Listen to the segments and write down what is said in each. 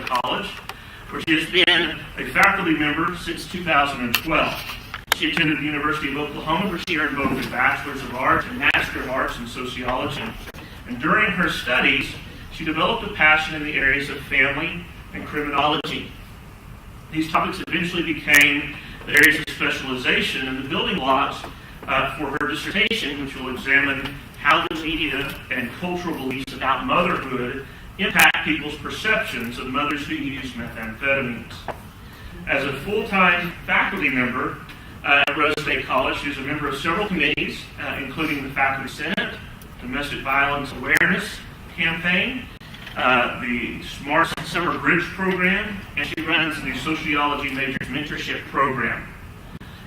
College, where she has been a faculty member since 2012. She attended the University of Oklahoma, where she earned both a Bachelor's of Arts and Master of Arts in Sociology. And during her studies, she developed a passion in the areas of family and criminology. These topics eventually became the areas of specialization and the building blocks for her dissertation, which will examine how the media and cultural beliefs about motherhood impact people's perceptions of mothers who use methamphetamines. As a full-time faculty member at Rose State College, she is a member of several committees, including the Faculty Senate, Domestic Violence Awareness Campaign, the Smart Summer Bridge Program, and she runs the Sociology Majors Mentorship Program.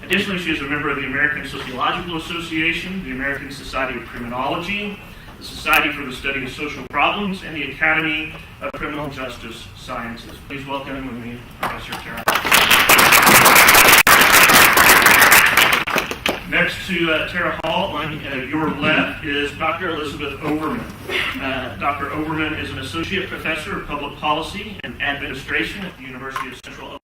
Additionally, she is a member of the American Sociological Association, the American Society of Criminology, the Society for the Study of Social Problems, and the Academy of Criminal Justice Sciences. Please welcome with me Professor Tara. Next to Tara Hall, on your left, is Dr. Elizabeth Overman. Dr. Overman is an Associate Professor of Public Policy and Administration at the University of Central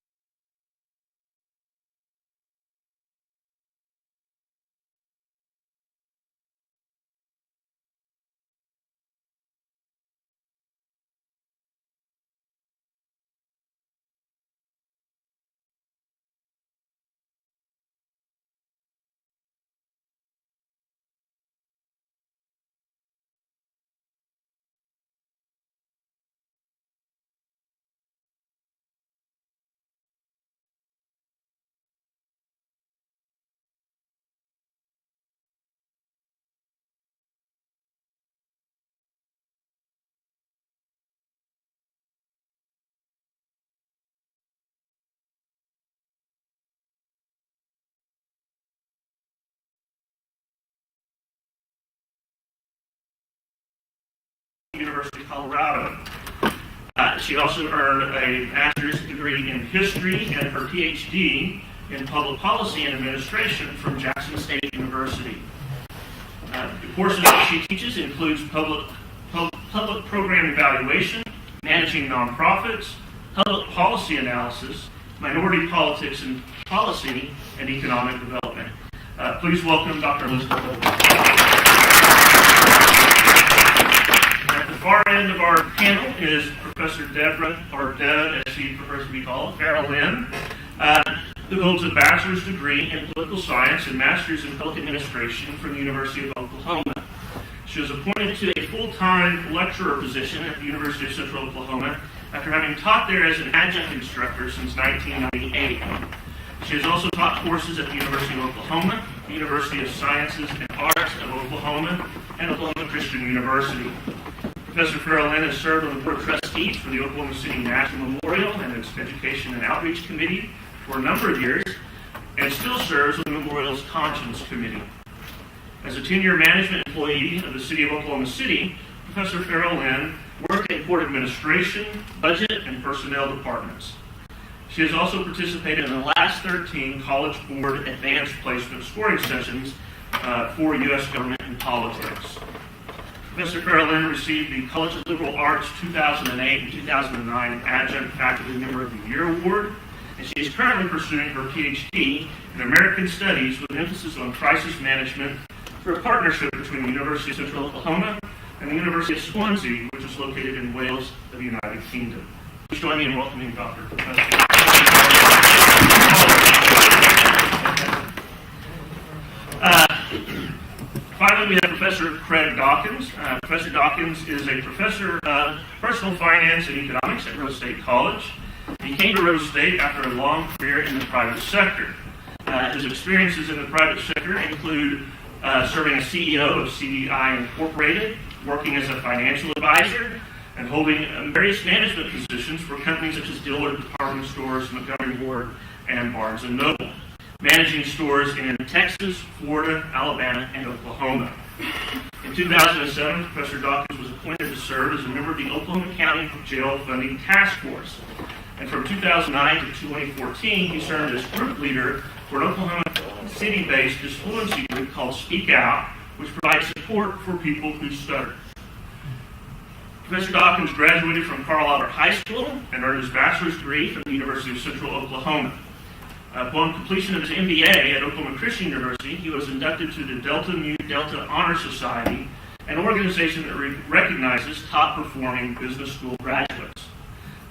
University of Colorado. She also earned a master's degree in history and her PhD in public policy and administration from Jackson State University. The courses that she teaches includes public program evaluation, managing nonprofits, public policy analysis, minority politics and policy, and economic development. Please welcome Dr. Elizabeth Overman. At the far end of our panel is Professor Deborah, or Deb as she prefers to be called, Ferrell-Lynn, who holds a bachelor's degree in political science and master's in public administration from the University of Oklahoma. She was appointed to a full-time lecturer position at the University of Central Oklahoma after having taught there as an adjunct instructor since 1998. She has also taught courses at the University of Oklahoma, the University of Sciences and Arts of Oklahoma, and Oklahoma Christian University. Professor Ferrell-Lynn has served on the Board of Trustees for the Oklahoma City National Memorial and its Education and Outreach Committee for a number of years, and still serves on the Memorial's Conscience Committee. As a 10-year management employee of the City of Oklahoma City, Professor Ferrell-Lynn worked in court administration, budget, and personnel departments. She has also participated in the last 13 College Board Advanced Placement Scoring Sessions for U.S. government and politics. Professor Ferrell-Lynn received the College of Liberal Arts 2008 and 2009 Adjunct Faculty Member of the Year Award, and she is currently pursuing her PhD in American Studies with an emphasis on crisis management through a partnership between the University of Central Oklahoma and the University of Swansea, which is located in Wales of the United Kingdom. Please join me in welcoming Dr. Professor. Finally, we have Professor Craig Dawkins. Professor Dawkins is a professor of personal finance and economics at Rose State College. He came to Rose State after a long career in the private sector. His experiences in the private sector include serving as CEO of CDI Incorporated, working as a financial advisor, and holding various management positions for companies such as Dillard Department Stores, Montgomery Ward, and Barnes & Noble, managing stores in Texas, Florida, Alabama, and Oklahoma. In 2007, Professor Dawkins was appointed to serve as a member of the Oklahoma County Jail Funding Task Force. And from 2009 to 2014, he served as group leader for an Oklahoma City-based disfluency group called Speak Out, which provides support for people who stutter. Professor Dawkins graduated from Carl Albert High School and earned his bachelor's degree from the University of Central Oklahoma. Upon completion of his MBA at Oklahoma Christian University, he was inducted to the Delta Mu Delta Honor Society, an organization that recognizes top-performing business school graduates.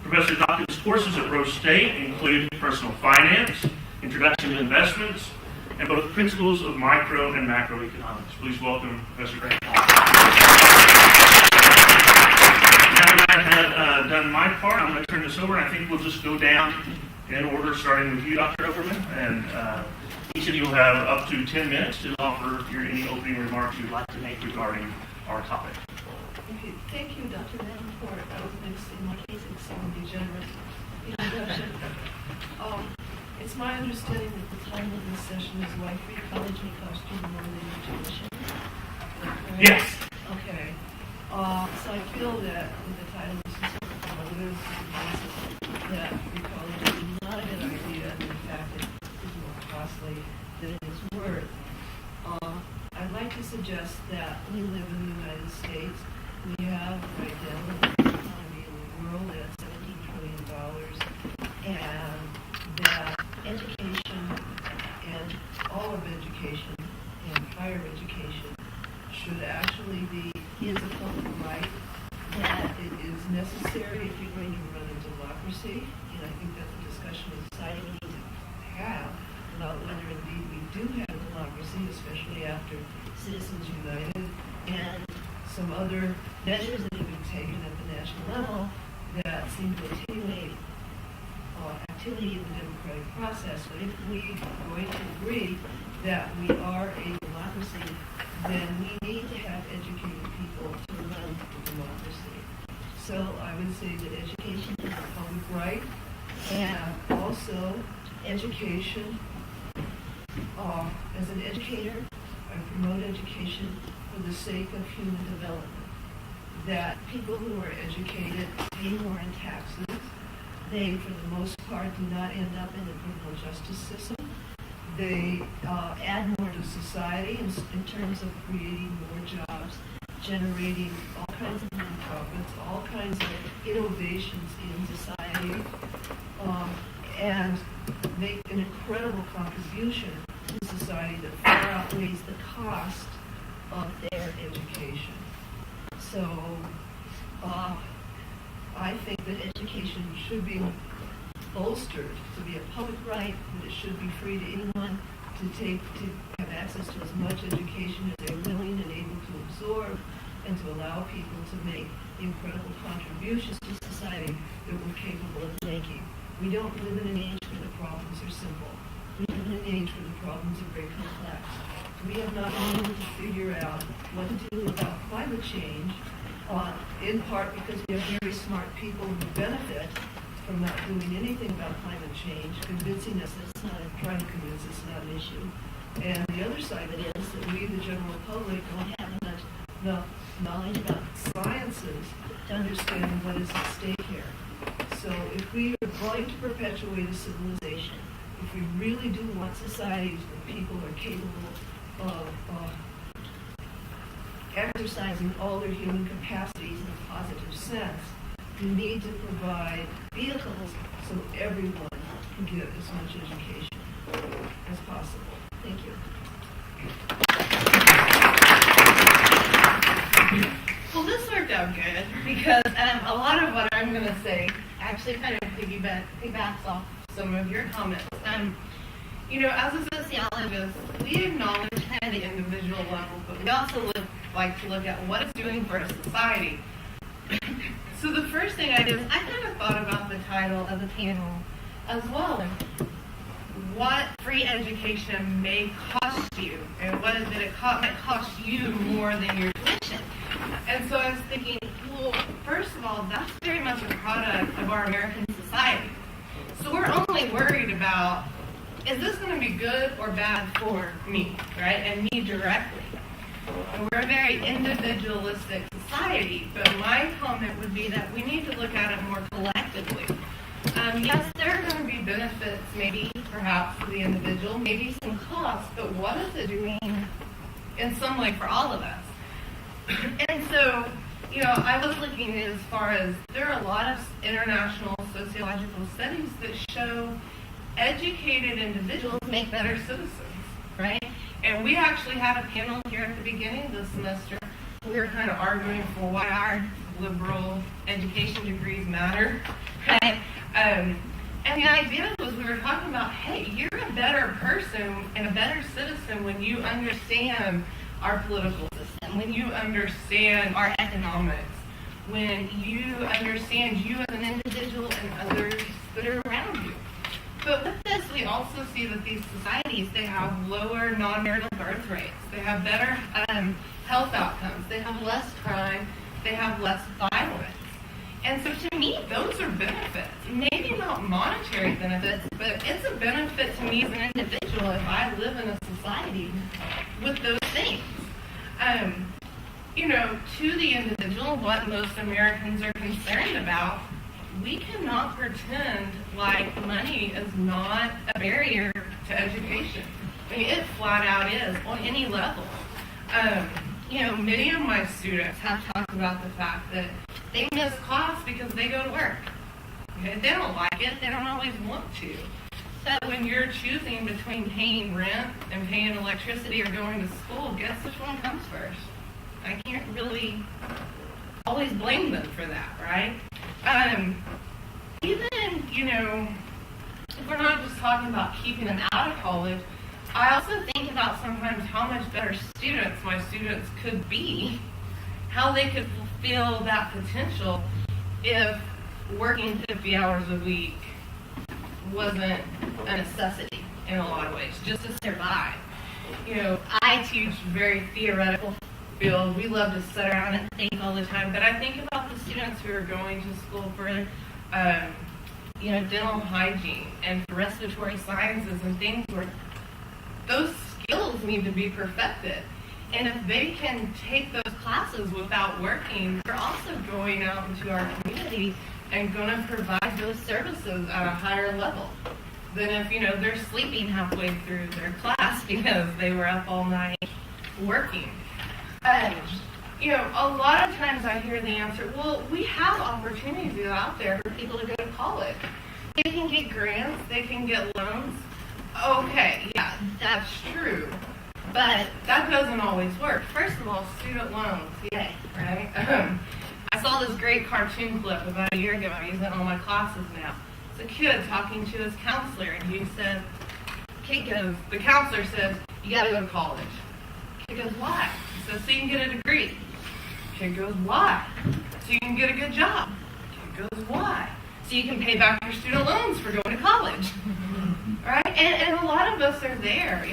Professor Dawkins' courses at Rose State include personal finance, introduction to investments, and both principles of micro and macroeconomics. Please welcome Professor Grant. Now that I have done my part, I'm going to turn this over, and I think we'll just go down in order, starting with you, Dr. Overman, and each of you will have up to 10 minutes to offer any opening remarks you'd like to make regarding our topic. Okay, thank you, Dr. Davenport. I was in my case, extremely generous introduction. It's my understanding that the title of this session is Why Free College May Cost You More Than Your Tuition. Yes. Okay. So I feel that with the title, this is sort of positive, that free college is not a good idea, and in fact, it is more costly than it is worth. I'd like to suggest that we live in the United States. We have right now the largest economy in the world at $17 trillion, and that education and all of education and higher education should actually be a public right, that it is necessary if you're going to run a democracy, and I think that's a discussion in society we need to have about whether indeed we do have a democracy, especially after Citizens United and some other measures that have been taken at the national level that seem to attenuate activity in the democratic process. But if we are going to agree that we are a democracy, then we need to have educated people to run the democracy. So I would say that education is a public right, and also education, as an educator, I promote education for the sake of human development. That people who are educated pay more in taxes. They, for the most part, do not end up in the criminal justice system. They add more to society in terms of creating more jobs, generating all kinds of nonprofits, all kinds of innovations in society, and make an incredible contribution to society that far outweighs the cost of their education. So I think that education should be bolstered to be a public right, that it should be free to anyone to have access to as much education as they're willing and able to absorb, and to allow people to make incredible contributions to society that we're capable of making. We don't live in an age where the problems are simple. We live in an age where the problems are very complex. We have not been able to figure out what to do about climate change, in part because we have very smart people who benefit from not doing anything about climate change, convincing us that it's not, trying to convince us it's not an issue. And the other side of it is that we, the general public, don't have enough knowledge about sciences to understand what is at stake here. So if we are going to perpetuate a civilization, if we really do want societies where people are capable of exercising all their human capacities in a positive sense, we need to provide vehicles so everyone can get as much education as possible. Thank you. Well, this worked out good because a lot of what I'm going to say actually kind of piggybacks off some of your comments. As a sociologist, we acknowledge kind of the individual level, but we also like to look at what it's doing for a society. So the first thing I did is I kind of thought about the title of the panel as well. What free education may cost you, and what is it might cost you more than your tuition. And so I was thinking, well, first of all, that's very much a product of our American society. So we're only worried about, is this going to be good or bad for me, right? And me directly. And we're a very individualistic society, but my comment would be that we need to look at it more collectively. Yes, there are going to be benefits, maybe, perhaps, for the individual, maybe some costs, but what is it doing in some way for all of us? And so, I was looking as far as there are a lot of international sociological studies that show educated individuals make better citizens, right? And we actually had a panel here at the beginning of the semester. We were kind of arguing for why our liberal education degrees matter, right? And the idea was we were talking about, hey, you're a better person and a better citizen when you understand our political system, when you understand our economics, when you understand you as an individual and others that are around you. But with this, we also see that these societies, they have lower non-marital birth rates, they have better health outcomes, they have less crime, they have less violence. And so to me, those are benefits. Maybe not monetary benefits, but it's a benefit to me as an individual if I live in a society with those things. To the individual, what most Americans are concerned about, we cannot pretend like money is not a barrier to education. I mean, it flat out is on any level. Many of my students have talked about the fact that they miss class because they go to work. Okay? They don't like it. They don't always want to. So when you're choosing between paying rent and paying electricity or going to school, guess which one comes first? I can't really always blame them for that, right? Even, if we're not just talking about keeping them out of college, I also think about sometimes how much better students my students could be, how they could fulfill that potential if working 50 hours a week wasn't a necessity in a lot of ways, just to survive. I teach very theoretical field. We love to sit around and think all the time, but I think about the students who are going to school for dental hygiene and for respiratory sciences and things where those skills need to be perfected. And if they can take those classes without working, they're also going out into our community and going to provide those services at a higher level than if, they're sleeping halfway through their class because they were up all night working. A lot of times I hear the answer, well, we have opportunities out there for people to go to college. They can get grants, they can get loans. Okay, yeah, that's true. But that doesn't always work. First of all, student loans, yay, right? I saw this great cartoon clip about a year ago. I use it in all my classes now. It's a kid talking to his counselor, and the counselor says, you gotta go to college. Kid goes, why? He says, so you can get a degree. Kid goes, why? So you can get a good job. Kid goes, why? So you can pay back your student loans for going to college. Right? And a lot of us are there.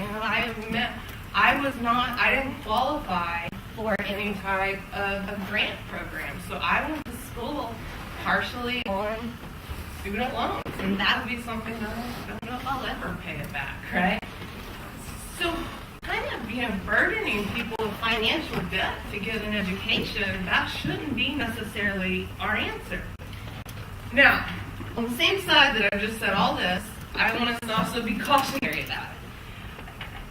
I didn't qualify for any type of grant program. So I went to school partially on student loans. And that would be something that I don't know if I'll ever pay it back, right? So kind of, burdening people with financial debt to get an education, that shouldn't be necessarily our answer. Now, on the same side that I've just said all this, I want us to also be cautionary about it.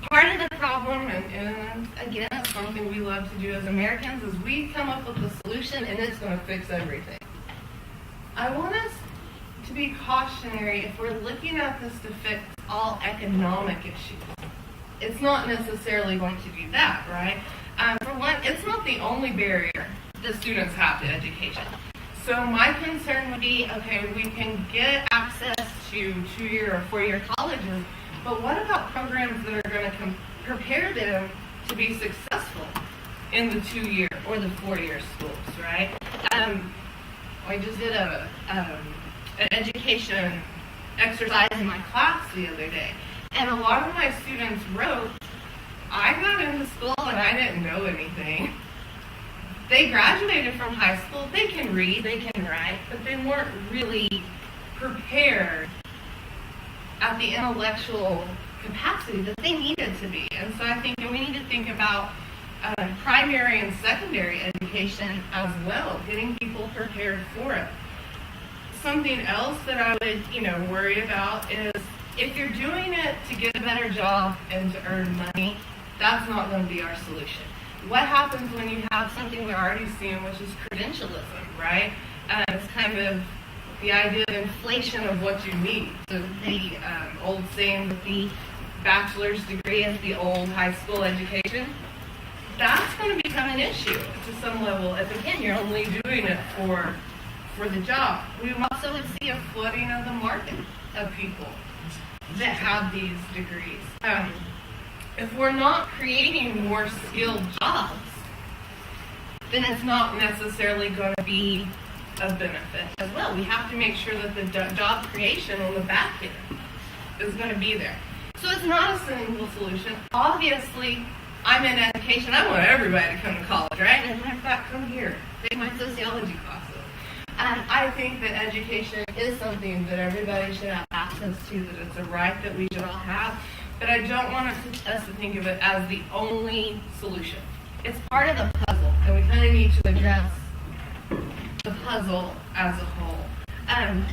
Part of the problem, and again, it's something we love to do as Americans, is we come up with a solution and it's going to fix everything. I want us to be cautionary if we're looking at this to fix all economic issues. It's not necessarily going to do that, right? For one, it's not the only barrier that students have to education. So my concern would be, okay, we can get access to 2-year or 4-year colleges, but what about programs that are going to prepare them to be successful in the 2-year or the 4-year schools, right? I just did an education exercise in my class the other day, and a lot of my students wrote, I got into school and I didn't know anything. They graduated from high school, they can read, they can write, but they weren't really prepared at the intellectual capacity that they needed to be. And so I think we need to think about primary and secondary education as well, getting people prepared for it. Something else that I would, worry about is if you're doing it to get a better job and to earn money, that's not going to be our solution. what happens when you have something we're already seeing, which is credentialism, right? It's kind of the idea of inflation of what you need. So the old saying that the bachelor's degree is the old high school education, that's going to become an issue to some level. If again, you're only doing it for the job. We also would see a flooding of the market of people that have these degrees. If we're not creating more skilled jobs, then it's not necessarily going to be a benefit as well. We have to make sure that the job creation on the back end is going to be there. So it's not a single solution. Obviously, I'm in education. I want everybody to come to college, right? As a matter of fact, come here. Take my sociology classes. I think that education is something that everybody should have access to, that it's a right that we should all have. But I don't want us to think of it as the only solution. It's part of the puzzle, and we kind of need to address the puzzle as a whole. And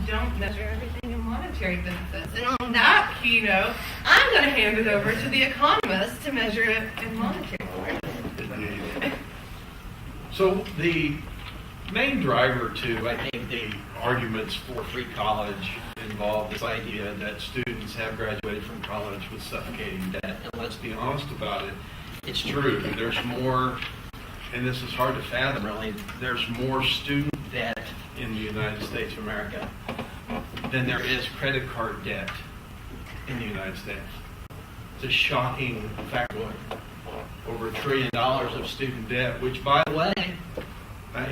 don't measure everything in monetary benefits. And on that keynote, I'm going to hand it over to the economist to measure it in monetary benefits. So the main driver to, I think, the arguments for free college involve this idea that students have graduated from college with suffocating debt. And let's be honest about it, it's true. There's more, and this is hard to fathom really, there's more student debt in the United States of America than there is credit card debt in the United States. It's a shocking factoid. Over $1 trillion of student debt, which, by the way,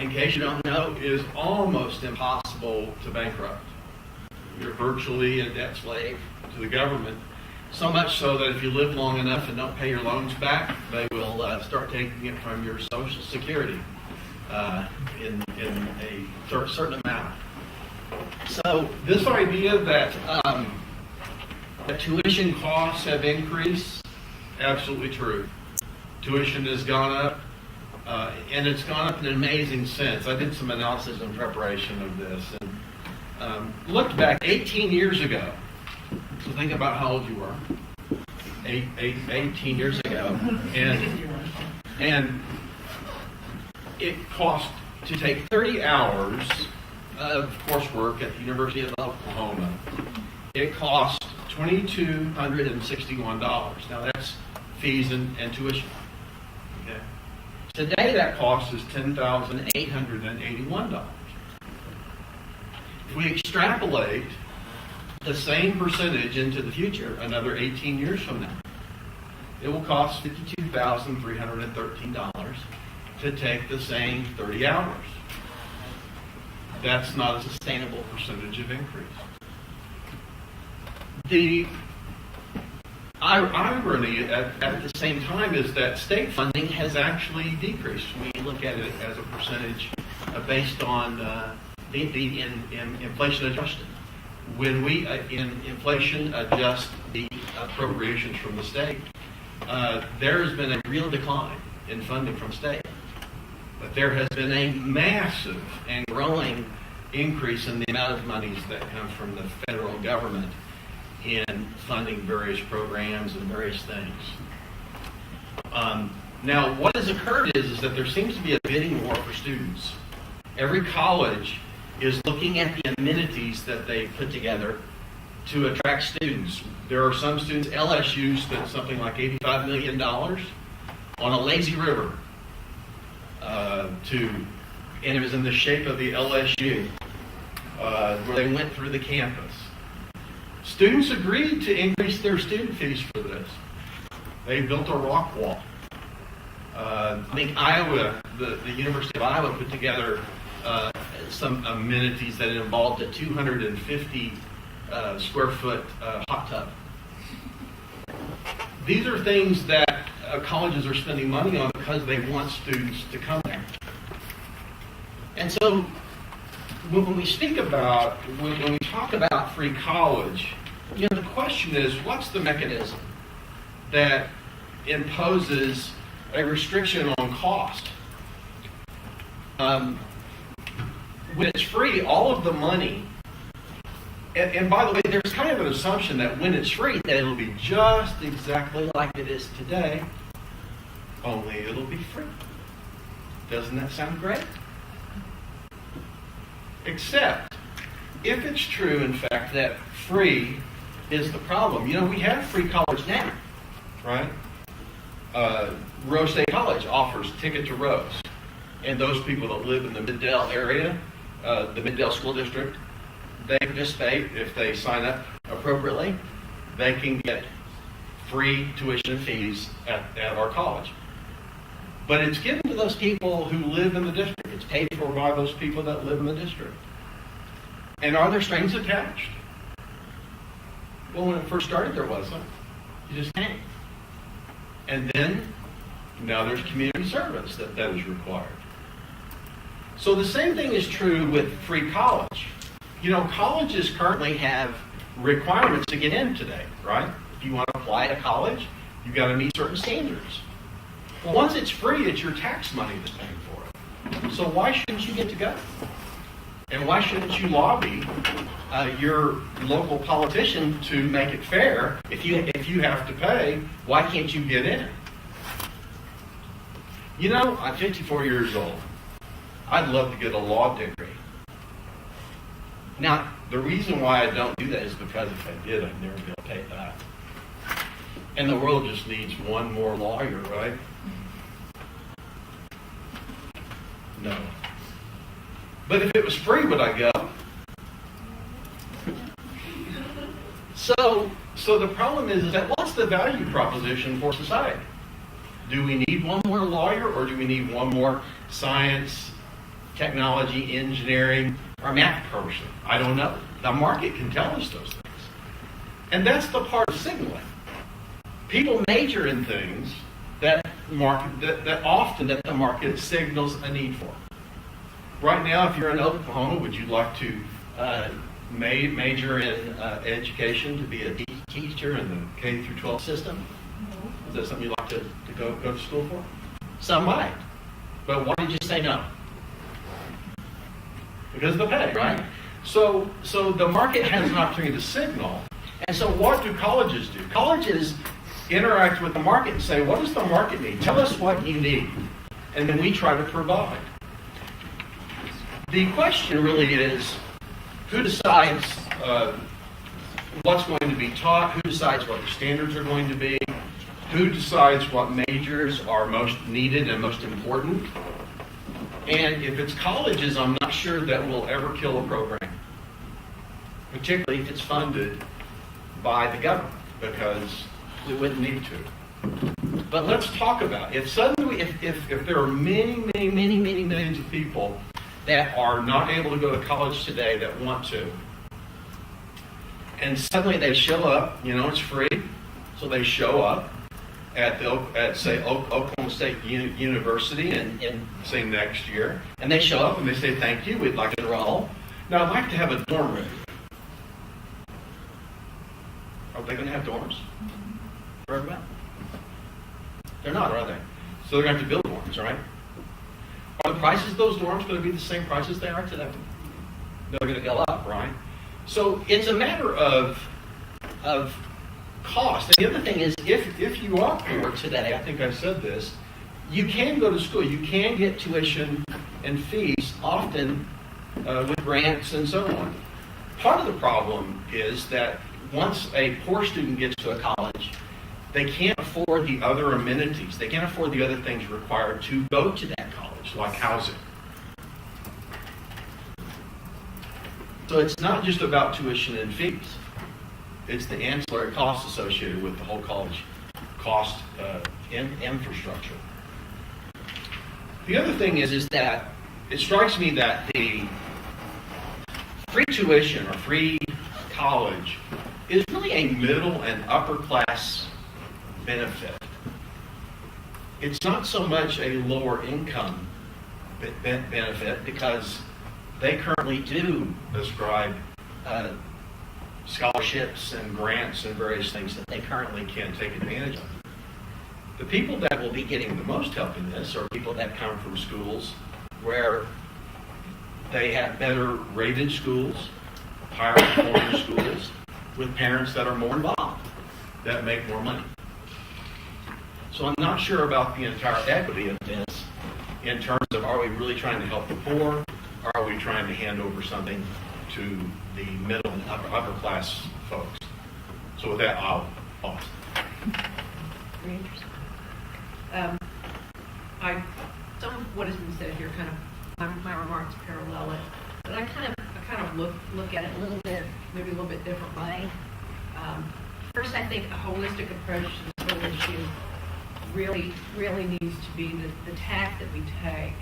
in case you don't know, is almost impossible to bankrupt. You're virtually a debt slave to the government, so much so that if you live long enough and don't pay your loans back, they will start taking it from your Social Security in a certain amount. So this idea that tuition costs have increased, absolutely true. Tuition has gone up, and it's gone up in an amazing sense. I did some analysis in preparation of this, and looked back 18 years ago. So think about how old you were. 18 years ago. And it cost to take 30 hours of coursework at the University of Oklahoma. It cost $2,261. Now that's fees and tuition. Okay. Today that cost is $10,881. If we extrapolate the same percentage into the future, another 18 years from now, it will cost $52,313 to take the same 30 hours. That's not a sustainable percentage of increase. The irony at the same time is that state funding has actually decreased. We look at it as a percentage based on the inflation adjusted. When we in inflation adjust the appropriations from the state, there has been a real decline in funding from state. But there has been a massive and growing increase in the amount of monies that come from the federal government in funding various programs and various things. Now, what has occurred is that there seems to be a bidding war for students. Every college is looking at the amenities that they put together to attract students. There are some students, LSU spent something like $85 million on a lazy river, and it was in the shape of the LSU, where they went through the campus. Students agreed to increase their student fees for this. They built a rock wall. I think Iowa, the University of Iowa put together some amenities that involved a 250 square foot hot tub. These are things that colleges are spending money on because they want students to come there. And so when we speak about, when we talk about free college, you know, the question is, what's the mechanism that imposes a restriction on cost? When it's free, all of the money, and by the way, there's kind of an assumption that when it's free, that it'll be just exactly like it is today. only it'll be free. Doesn't that sound great? Except, if it's true, in fact, that free is the problem. You know, we have free college now, right? Rose State College offers Ticket to Rose. And those people that live in the Middale area, the Middale School District, they participate. If they sign up appropriately, they can get free tuition and fees at our college. But it's given to those people who live in the district. It's paid for by those people that live in the district. And are there strings attached? Well, when it first started, there wasn't. You just can't. And then, now there's community service that is required. So the same thing is true with free college. You know, colleges currently have requirements to get in today, right? If you want to apply to college, you've got to meet certain standards. Well, once it's free, it's your tax money that's paying for it. So why shouldn't you get to go? And why shouldn't you lobby your local politician to make it fair? If you have to pay, why can't you get in? You know, I'm 54 years old. I'd love to get a law degree. Now, the reason why I don't do that is because if I did, I'd never be able to pay it back. And the world just needs one more lawyer, right? No. But if it was free, would I go? So the problem is that what's the value proposition for society? Do we need one more lawyer, or do we need one more science, technology, engineering, or math person? I don't know. The market can tell us those things. And that's the part of signaling. People major in things that often the market signals a need for. Right now, if you're in Oklahoma, would you like to major in education to be a teacher in the K through 12 system? Is that something you'd like to go to school for? Some might. But why did you say no? Because of the pay, right? So the market has an opportunity to signal. And so what do colleges do? Colleges interact with the market and say, what does the market need? Tell us what you need. And then we try to provide. The question really is, who decides what's going to be taught? Who decides what the standards are going to be? Who decides what majors are most needed and most important? And if it's colleges, I'm not sure that we'll ever kill a program, particularly if it's funded by the government, because we wouldn't need to. But let's talk about it. If suddenly, if there are many millions of people that are not able to go to college today that want to, and suddenly they show up, you know, it's free, so they show up at say Oklahoma State University in say next year, and they show up and they say, thank you, we'd like to enroll. Now I'd like to have a dorm room. Are they going to have dorms for everyone? They're not, are they? So they're going to have to build dorms, right? Are the prices of those dorms going to be the same prices they are today? They're going to go up, right? So it's a matter of cost. And the other thing is, if you are poor today, I think I've said this, you can go to school. You can get tuition and fees, often with grants and so on. Part of the problem is that once a poor student gets to a college, they can't afford the other amenities. They can't afford the other things required to go to that college, like housing. So it's not just about tuition and fees. It's the ancillary costs associated with the whole college cost infrastructure. The other thing is that it strikes me that the free tuition or free college is really a middle and upper class benefit. It's not so much a lower income benefit, because they currently do ascribe scholarships and grants and various things that they currently can take advantage of. The people that will be getting the most help in this are people that come from schools where they have better rated schools, higher performing schools, with parents that are more involved, that make more money. So I'm not sure about the entire equity of this in terms of, are we really trying to help the poor? Or are we trying to hand over something to the middle and upper class folks? So with that, I'll pause. Very interesting. Some of what has been said here kind of, my remarks parallel it, but I kind of look at it a little bit, maybe a little bit different way. First, I think a holistic approach to this whole issue really needs to be the tack that we take.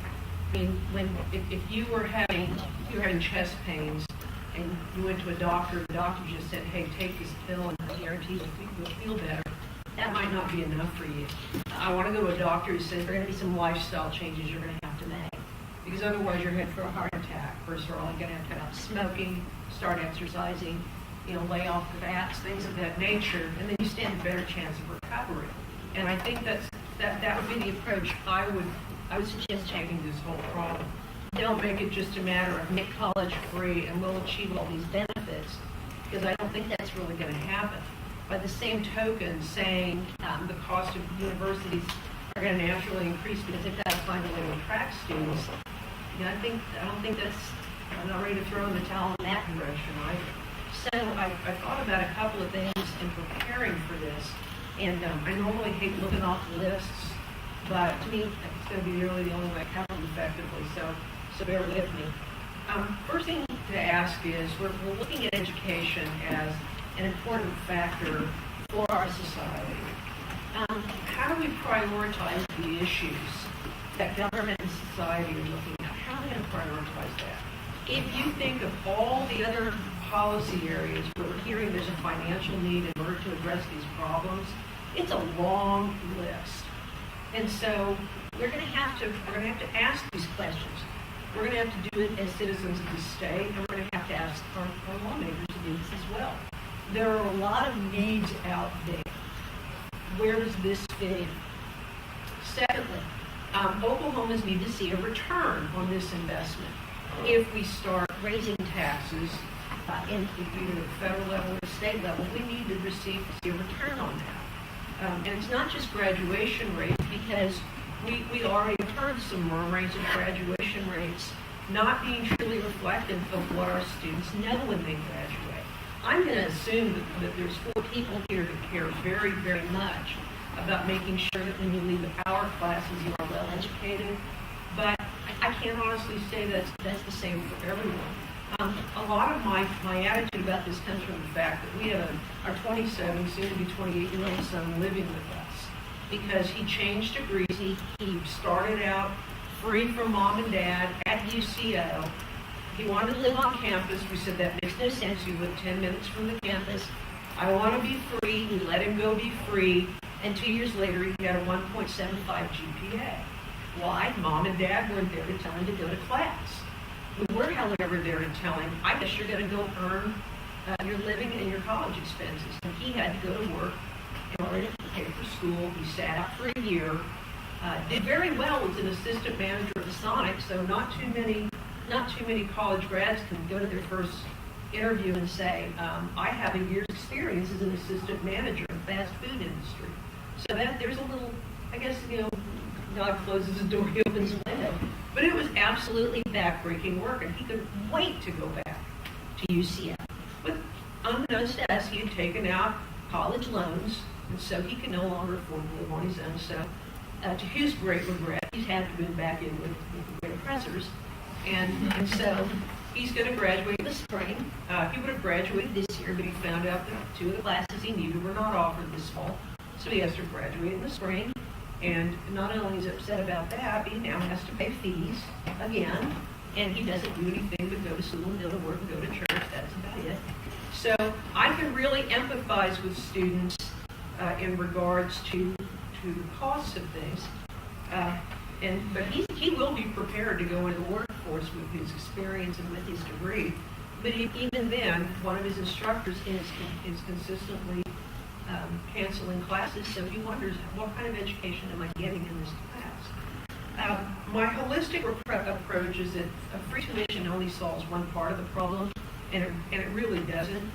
I mean, if you were having chest pains and you went to a doctor, the doctor just said, hey, take this pill and I guarantee you'll feel better. That might not be enough for you. I want to go to a doctor who says there are going to be some lifestyle changes you're going to have to make, because otherwise you're headed for a heart attack. First of all, you're going to have to cut out smoking, start exercising, lay off the fats, things of that nature, and then you stand a better chance of recovery. And I think that would be the approach I would suggest taking this whole problem. Don't make it just a matter of make college free and we'll achieve all these benefits, because I don't think that's really going to happen. By the same token, saying the cost of universities are going to naturally increase because they've got to find a way to attract students, I'm not ready to throw in the towel in that direction either. So I thought about a couple of things in preparing for this, and I normally hate looking off lists, but to me, it's going to be really the only way I can do effectively, so bear with me. First thing to ask is, we're looking at education as an important factor for our society. How do we prioritize the issues that government and society are looking at? How are we going to prioritize that? If you think of all the other policy areas where we're hearing there's a financial need in order to address these problems, it's a long list. And so we're going to have to ask these questions. We're going to have to do it as citizens of the state, and we're going to have to ask our lawmakers to do this as well. There are a lot of needs out there. Where does this fit in? Secondly, Oklahomans need to see a return on this investment. If we start raising taxes in either the federal level or the state level, we need to see a return on that. And it's not just graduation rates, because we already have heard some murmurings of graduation rates not being truly reflective of what our students know when they graduate. I'm going to assume that there's 4 people here that care very, very much about making sure that when you leave our classes, you are well educated. But I can't honestly say that's the same for everyone. A lot of my attitude about this comes from the fact that we have our 27, soon to be 28-year-old son living with us, because he changed degrees. He started out free from mom and dad at UCO. He wanted to live on campus. We said that makes no sense. You live 10 minutes from the campus. I want to be free. We let him go be free. And 2 years later, he had a 1.75 GPA. Why? Mom and dad weren't there to tell him to go to class. We were, however, there to tell him, I guess you're going to go earn your living and your college expenses. And he had to go to work in order to pay for school. He sat out for a year. Did very well as an assistant manager of the Sonic, so not too many college grads can go to their first interview and say, I have a year's experience as an assistant manager in the fast food industry. So that there's a little, I guess, God closes the door, he opens the window. But it was absolutely backbreaking work, and he couldn't wait to go back to UCF. But unbeknownst to us, he had taken out college loans, and so he could no longer afford to live on his own. So to his great regret, he's had to move back in with the great oppressors. And so he's going to graduate this spring. He would have graduated this year, but he found out that 2 of the classes he needed were not offered this fall. So he has to graduate in the spring. And not only is he upset about that, but he now has to pay fees again. And he doesn't do anything but go to school and go to work and go to church. That's about it. So I can really empathize with students in regards to the costs of things. But he will be prepared to go into the workforce with his experience and with his degree. But even then, one of his instructors is consistently canceling classes, so he wonders, what kind of education am I getting in this class? My holistic approach is that a free tuition only solves one part of the problem, and it really doesn't.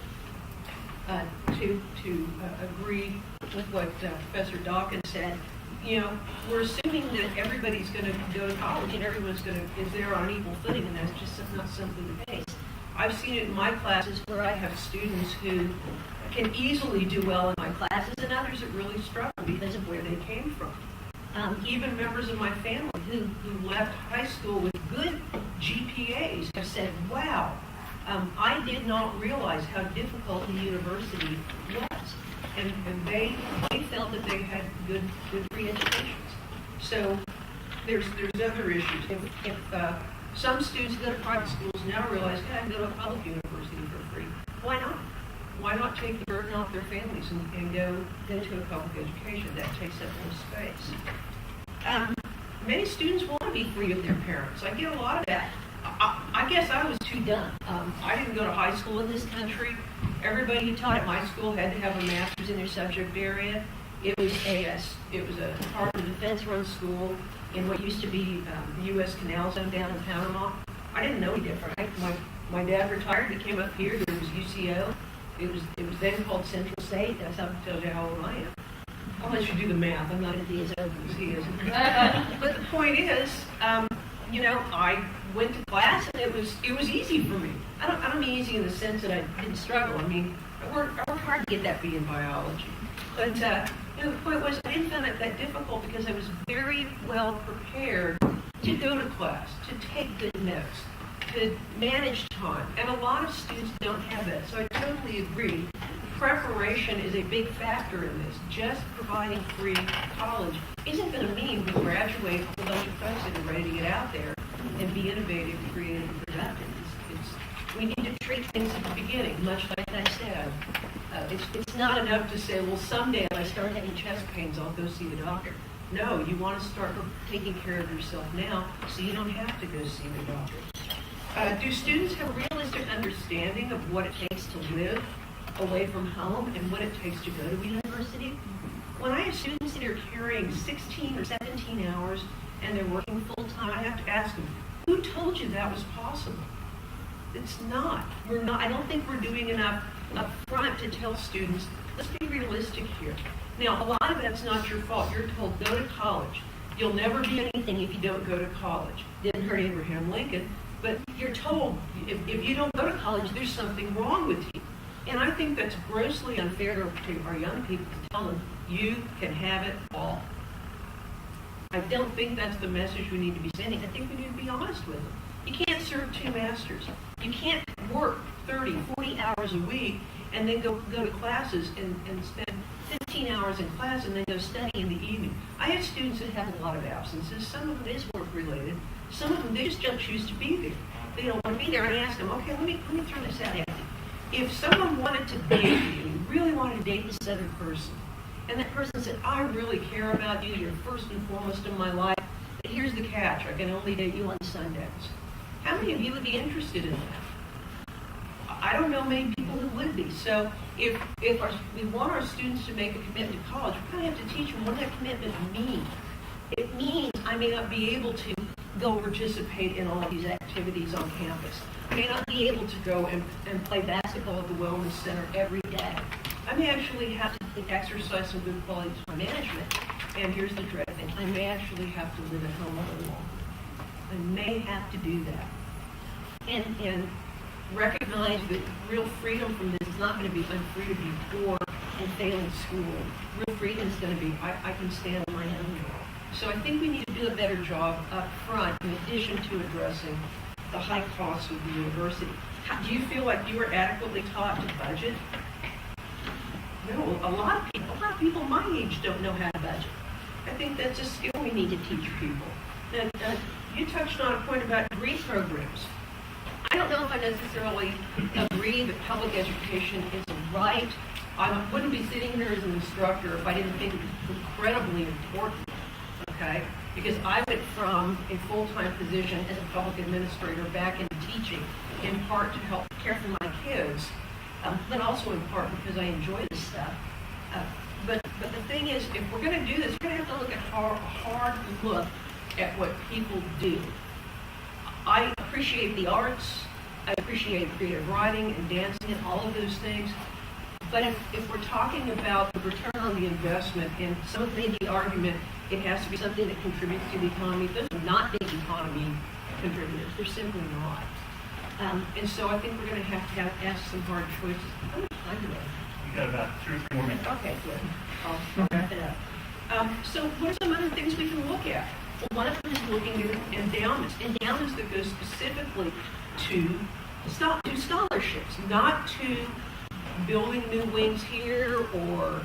To agree with what Professor Dawkins said, you know, we're assuming that everybody's going to go to college and everyone's is there on equal footing, and that's just not simply the case. I've seen it in my classes where I have students who can easily do well in my classes and others that really struggle because of where they came from. Even members of my family who left high school with good GPAs have said, wow, I did not realize how difficult the university was. And they felt that they had good free educations. So there's other issues. If some students go to private schools now realize, hey, I can go to a public university for free. Why not? Why not take the burden off their families and go to a public education that takes up more space? Many students want to be free of their parents. I get a lot of that. I guess I was too dumb. I didn't go to high school in this country. Everybody who taught at my school had to have a master's in their subject area. It was a Department of Defense run school in what used to be the U.S. Canal Zone down in Panama. I didn't know any different. My dad retired. He came up here. There was UCO. It was then called Central State. That's how it tells you how old I am. I'll let you do the math. I'm not going to be as old as he is. But the point is, you know, I went to class and it was easy for me. I don't mean easy in the sense that I didn't struggle. I mean, I worked hard to get that B in biology. But you know, the point was I didn't find it that difficult because I was very well prepared to go to class, to take good notes, to manage time. And a lot of students don't have that. So I totally agree. Preparation is a big factor in this. Just providing free college isn't going to mean we graduate with a bunch of folks that are ready to get out there and be innovative, creative, and productive. We need to treat things at the beginning, much like I said. It's not enough to say, well, someday if I start having chest pains, I'll go see the doctor. No, you want to start taking care of yourself now so you don't have to go see the doctor. Do students have a realistic understanding of what it takes to live away from home and what it takes to go to university? When I have students that are carrying 16 or 17 hours and they're working full-time, I have to ask them, who told you that was possible? It's not. We're not. I don't think we're doing enough up front to tell students, let's be realistic here. Now, a lot of that's not your fault. You're told, go to college. You'll never be anything if you don't go to college. Didn't hurt Abraham Lincoln, but you're told, if you don't go to college, there's something wrong with you. And I think that's grossly unfair to our young people to tell them, you can have it all. I don't think that's the message we need to be sending. I think we need to be honest with them. You can't serve two masters. You can't work 30, 40 hours a week and then go to classes and spend 15 hours in class and then go study in the evening. I have students that have a lot of absences. Some of it is work-related. Some of them, they just don't choose to be there. They don't want to be there. And I ask them, okay, let me throw this out at you. If someone wanted to date you, really wanted to date this other person, and that person said, I really care about you, you're first and foremost in my life, but here's the catch, I can only date you on Sundays. How many of you would be interested in that? I don't know many people who would be. So if we want our students to make a commitment to college, we kind of have to teach them what that commitment means. It means I may not be able to go participate in all of these activities on campus. I may not be able to go and play basketball at the Wellness Center every day. I may actually have to exercise some good quality time management. And here's the dread thing. I may actually have to live at home a little longer. I may have to do that. And recognize that real freedom from this is not going to be I'm free to be poor and failing school. Real freedom is going to be I can stand on my own. So I think we need to do a better job up front in addition to addressing the high costs of the university. Do you feel like you were adequately taught to budget? No, a lot of people my age don't know how to budget. I think that's a skill we need to teach people. Now, you touched on a point about degree programs. I don't know if I necessarily agree that public education is a right. I wouldn't be sitting here as an instructor if I didn't think it was incredibly important, okay? Because I went from a full-time position as a public administrator back into teaching, in part to help care for my kids, but also in part because I enjoy this stuff. But the thing is, if we're going to do this, we're going to have to look at a hard look at what people do. I appreciate the arts, I appreciate creative writing and dancing and all of those things, but if we're talking about the return on the investment, and some of the argument It has to be something that contributes to the economy. Those are not big economy contributors. They're simply not. And so I think we're going to have to ask some hard choices. How much time do we have? You got about 2 or 3 more minutes. Okay, good. I'll wrap it up. So what are some other things we can look at? Well, one of them is looking at endowments. Endowments that go specifically to scholarships, not to building new wings here or,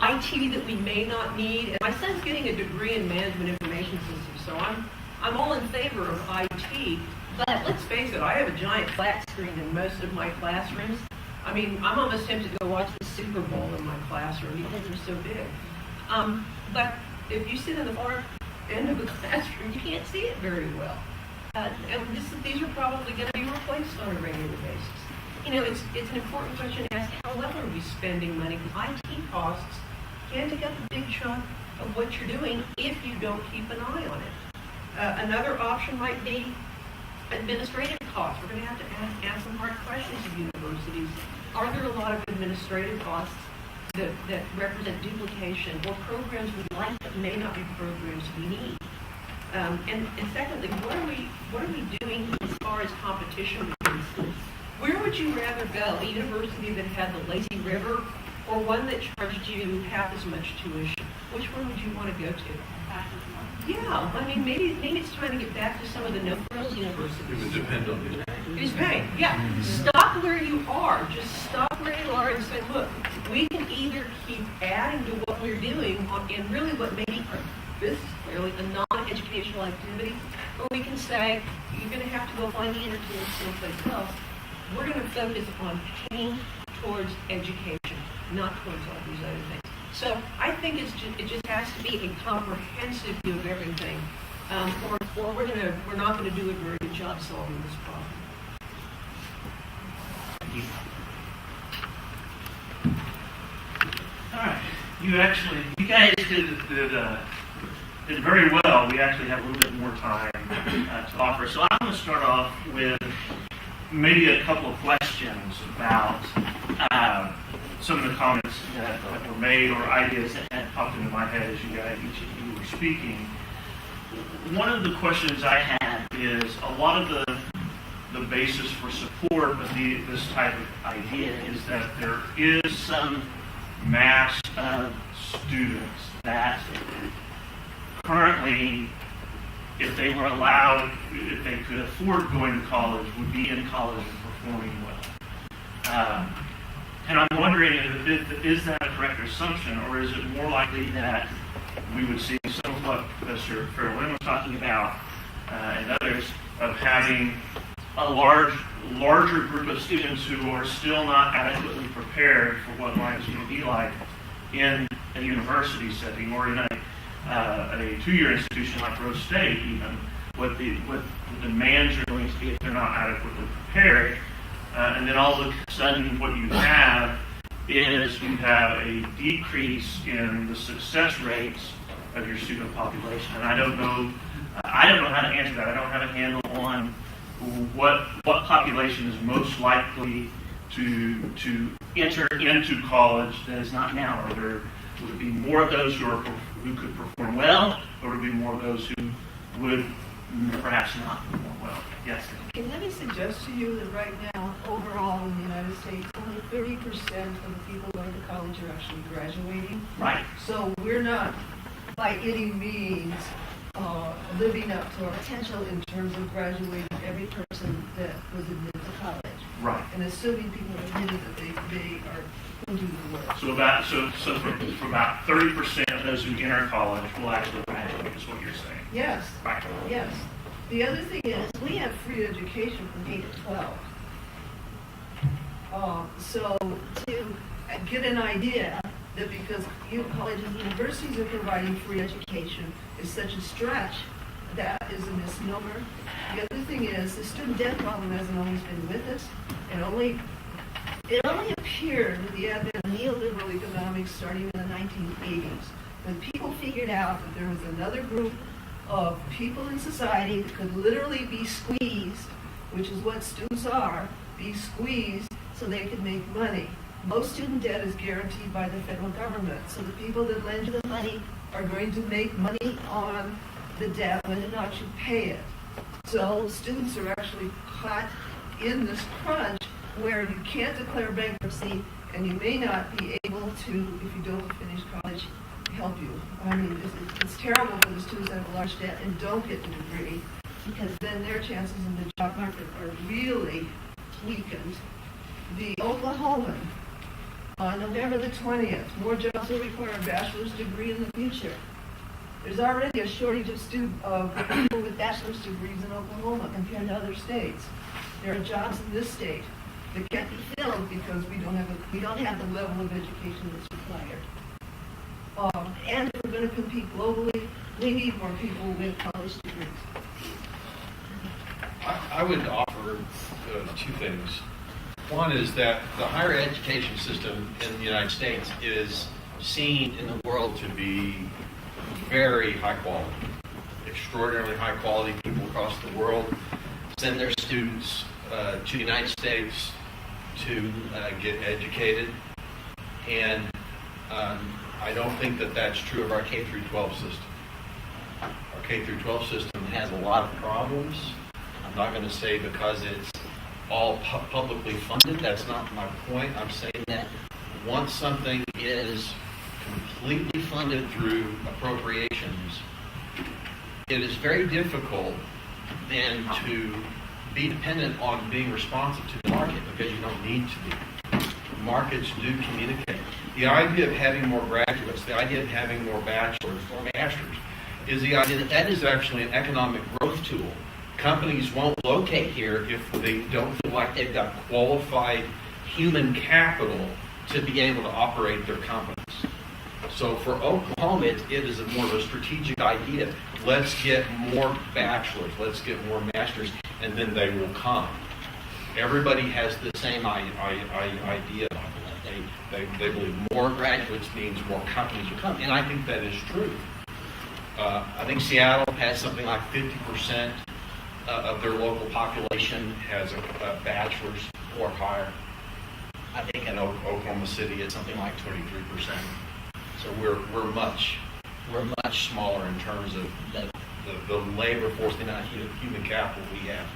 IT that we may not need. And my son's getting a degree in management information systems, so I'm all in favor of IT. But let's face it, I have a giant flat screen in most of my classrooms. I mean, I'm almost tempted to go watch the Super Bowl in my classroom because they're so big. But if you sit in the far end of the classroom, you can't see it very well. And these are probably going to be replaced on a regular basis. It's an important question to ask, how well are we spending money? Because IT costs can take up a big chunk of what you're doing if you don't keep an eye on it. Another option might be administrative costs. We're going to have to ask some hard questions of universities. Are there a lot of administrative costs that represent duplication or programs we like that may not be programs we need? And secondly, what are we doing as far as competition between schools? Where would you rather go? A university that had the lazy river or one that charged you half as much tuition? Which one would you want to go to? Yeah, I mean, maybe it's time to get back to some of the no-frills universities. It would depend on who's paying. Who's paying? Yeah. Stop where you are. Just stop where you are and say, look, we can either keep adding to what we're doing in really what maybe this is clearly a non-educational activity, or we can say, you're going to have to go find the entertainment someplace else. We're going to focus on paying towards education, not towards all these other things. So I think it just has to be a comprehensive view of everything, or we're not going to do a very good job solving this problem. Thank you. All right, you guys did very well. We actually have a little bit more time to offer. So I'm going to start off with maybe a couple of questions about some of the comments that were made or ideas that had popped into my head as each of you were speaking. One of the questions I had is a lot of the basis for support of this type of idea is that there is some mass of students that currently, if they were allowed, if they could afford going to college, would be in college and performing well. And I'm wondering, is that a correct assumption, or is it more likely that we would see some of what Professor Ferrell-Lynn was talking about and others, of having a larger group of students who are still not adequately prepared for what life is going to be like in a university setting or in a 2-year institution like Rose State, even what the demands are going to be if they're not adequately prepared. And then all of a sudden what you have is you have a decrease in the success rates of your student population. And I don't know how to answer that. I don't have a handle on what population is most likely to enter into college that is not now. Would it be more of those who could perform well, or would it be more of those who would perhaps not perform well? Yes. Okay, let me suggest to you that right now, overall in the United States, only 30% of the people going to college are actually graduating. Right. So we're not, by any means, living up to our potential in terms of graduating every person that was admitted to college. Right. And assuming people are admitted that they are going to do the work. So for about 30% of those who enter college will actually graduate, is what you're saying. Yes. Right. Yes. The other thing is, we have free education from 8 to 12. So to get an idea that because colleges and universities are providing free education is such a stretch, that is a misnomer. The other thing is, the student debt problem hasn't always been with us, and it only appeared with the advent of neoliberal economics starting in the 1980s, when people figured out that there was another group of people in society that could literally be squeezed, which is what students are, be squeezed so they could make money. Most student debt is guaranteed by the federal government, so the people that lend you the money are going to make money on the debt whether or not you pay it. So students are actually caught in this crunch where you can't declare bankruptcy and you may not be able to, if you don't finish college, help you. I mean, it's terrible for the students that have a large debt and don't get the degree, because then their chances in the job market are really weakened. The Oklahoman, on November the 20th, more jobs will require a bachelor's degree in the future. There's already a shortage of people with bachelor's degrees in Oklahoma compared to other states. There are jobs in this state that can't be filled because we don't have the level of education that's required. And if we're going to compete globally, we need more people with college degrees. I would offer two things. One is that the higher education system in the United States is seen in the world to be very high quality, extraordinarily high quality. People across the world send their students to the United States to get educated, and I don't think that that's true of our K through 12 system. Our K through 12 system has a lot of problems. I'm not going to say because it's all publicly funded. That's not my point. I'm saying that once something is completely funded through appropriations, it is very difficult then to be dependent on being responsive to the market, because you don't need to be. Markets do communicate. The idea of having more graduates, the idea of having more bachelors or masters, is the idea that that is actually an economic growth tool. Companies won't locate here if they don't feel like they've got qualified human capital to be able to operate their companies. So for Oklahoma, it is more of a strategic idea. Let's get more bachelors, let's get more masters, and then they will come. Everybody has the same idea. They believe more graduates means more companies will come, and I think that is true. I think Seattle has something like 50% of their local population has a bachelor's or higher. I think in Oklahoma City it's something like 23%. So we're much smaller in terms of the labor force, the amount of human capital we have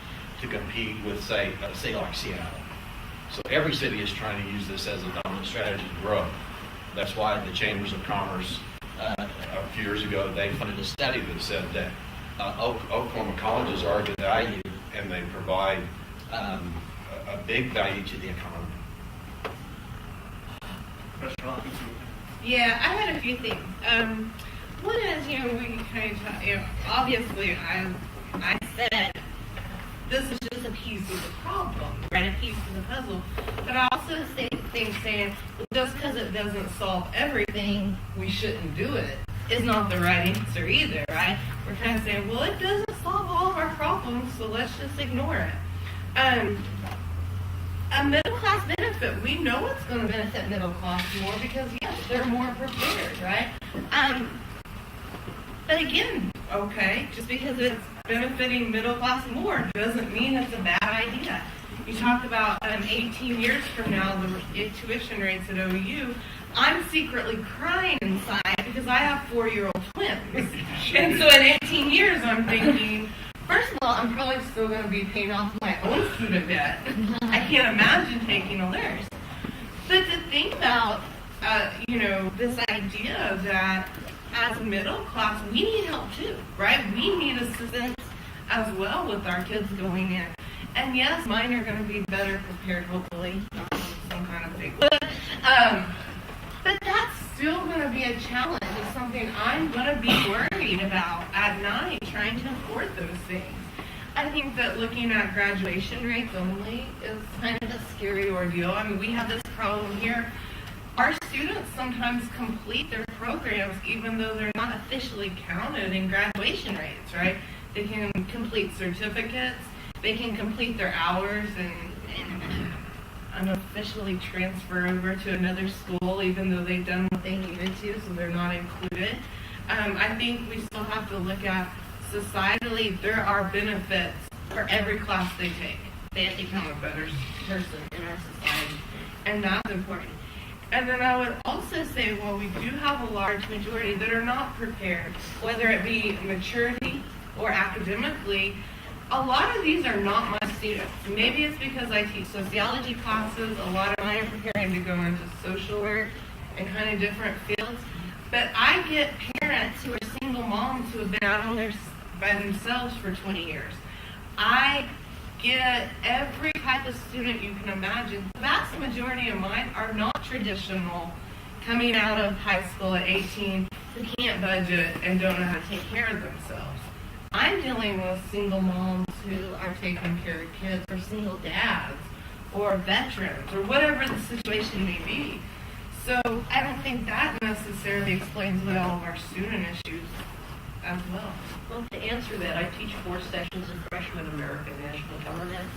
to compete with, say like Seattle. So every city is trying to use this as a dominant strategy to grow. That's why the Chambers of Commerce a few years ago, they funded a study that said that Oklahoma colleges are of value and they provide a big value to the economy. Yeah, I had a few things. One is, we kind of talk, obviously I said this is just a piece of the problem, right? A piece of the puzzle. But I also say things saying, well, just because it doesn't solve everything, we shouldn't do it, is not the right answer either, right? We're kind of saying, well, it doesn't solve all of our problems, so let's just ignore it. A middle class benefit, we know it's going to benefit middle class more because, yes, they're more prepared, right? But again, okay, just because it's benefiting middle class more doesn't mean it's a bad idea. You talked about 18 years from now, the tuition rates at OU. I'm secretly crying inside because I have 4-year-old twins. And so in 18 years, I'm thinking, first of all, I'm probably still going to be paying off my own student debt. I can't imagine taking a theirs. But to think about, this idea that as middle class, we need help too, right? We need assistance as well with our kids going in. And yes, mine are going to be better prepared, hopefully, not some kind of big one. But that's still going to be a challenge. It's something I'm going to be worried about at night, trying to afford those things. I think that looking at graduation rates only is kind of a scary ordeal. I mean, we have this problem here. Our students sometimes complete their programs even though they're not officially counted in graduation rates, right? They can complete certificates, they can complete their hours and unofficially transfer over to another school even though they've done what they needed to, so they're not included. I think we still have to look at societally, there are benefits for every class they take. they become a better person in our society, and that's important. And then I would also say, well, we do have a large majority that are not prepared, whether it be maturity or academically. A lot of these are not my students. Maybe it's because I teach sociology classes. A lot of mine are preparing to go into social work and kind of different fields. But I get parents who are single moms who have been out by themselves for 20 years. I get every type of student you can imagine. The vast majority of mine are not traditional, coming out of high school at 18, who can't budget and don't know how to take care of themselves. I'm dealing with single moms who are taking care of kids, or single dads, or veterans, or whatever the situation may be. So I don't think that necessarily explains what all of our student issues as well. Well, to answer that, I teach 4 sections of freshman American national government,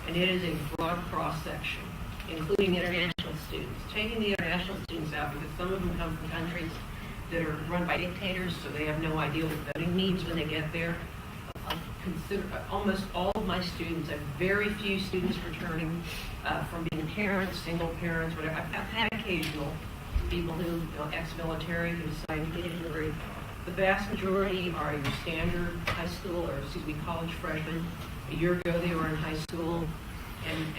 and it is a broad cross-section, including international students. Taking the international students out, because some of them come from countries that are run by dictators, so they have no idea what voting means when they get there. Consider almost all of my students, I have very few students returning from being parents, single parents, whatever. I've had occasional people who, ex-military, who decided to get into the group. The vast majority are your standard high school, college freshmen. A year ago they were in high school,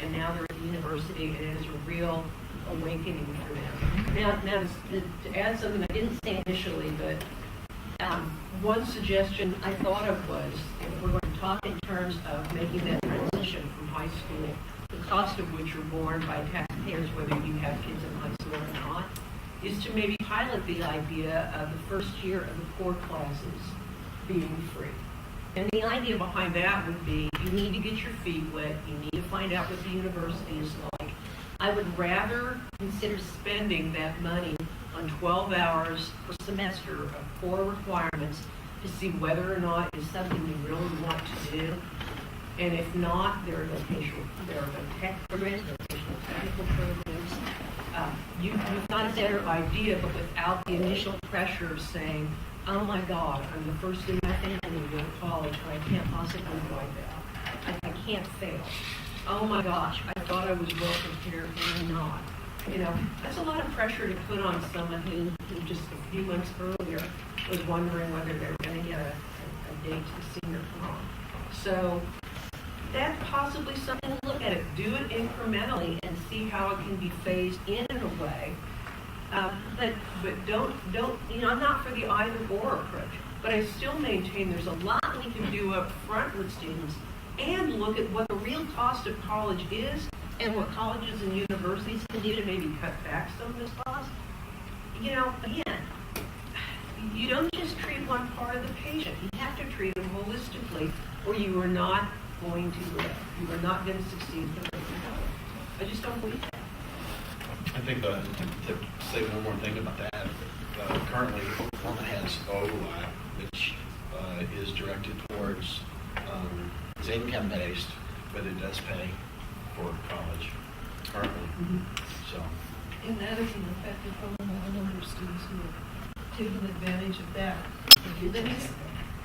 and now they're at university, and it is a real awakening for them. Now to add something I didn't say initially, but one suggestion I thought of was, if we're going to talk in terms of making that transition from high school, the cost of which are borne by taxpayers, whether you have kids in high school or not, is to maybe pilot the idea of the first year of the core classes being free. And the idea behind that would be, you need to get your feet wet, you need to find out what the university is like. I would rather consider spending that money on 12 hours per semester of core requirements to see whether or not it's something you really want to do. And if not, there are tech programs, vocational technical programs. You've got a better idea, but without the initial pressure of saying, oh my God, I'm the first in my family to go to college, and I can't possibly avoid that. I can't fail. Oh my gosh, I thought I was well prepared, and I'm not. That's a lot of pressure to put on someone who just a few months earlier was wondering whether they were going to get a date to senior prom. So that's possibly something to look at. It. Do it incrementally and see how it can be phased in a way. But don't. I'm not for the either-or approach. But I still maintain there's a lot we can do up front with students, and look at what the real cost of college is, and what colleges and universities can do to maybe cut back some of this cost. Again, you don't just treat one part of the patient. You have to treat them holistically, or you are not going to live. You are not going to succeed. I just don't believe that. I think to say one more thing about that, currently Oklahoma has OLAP, which is directed towards, it's income-based, but it does pay for college currently. Mm-hmm. So. And that is an effective program. I know there's students who have taken advantage of that.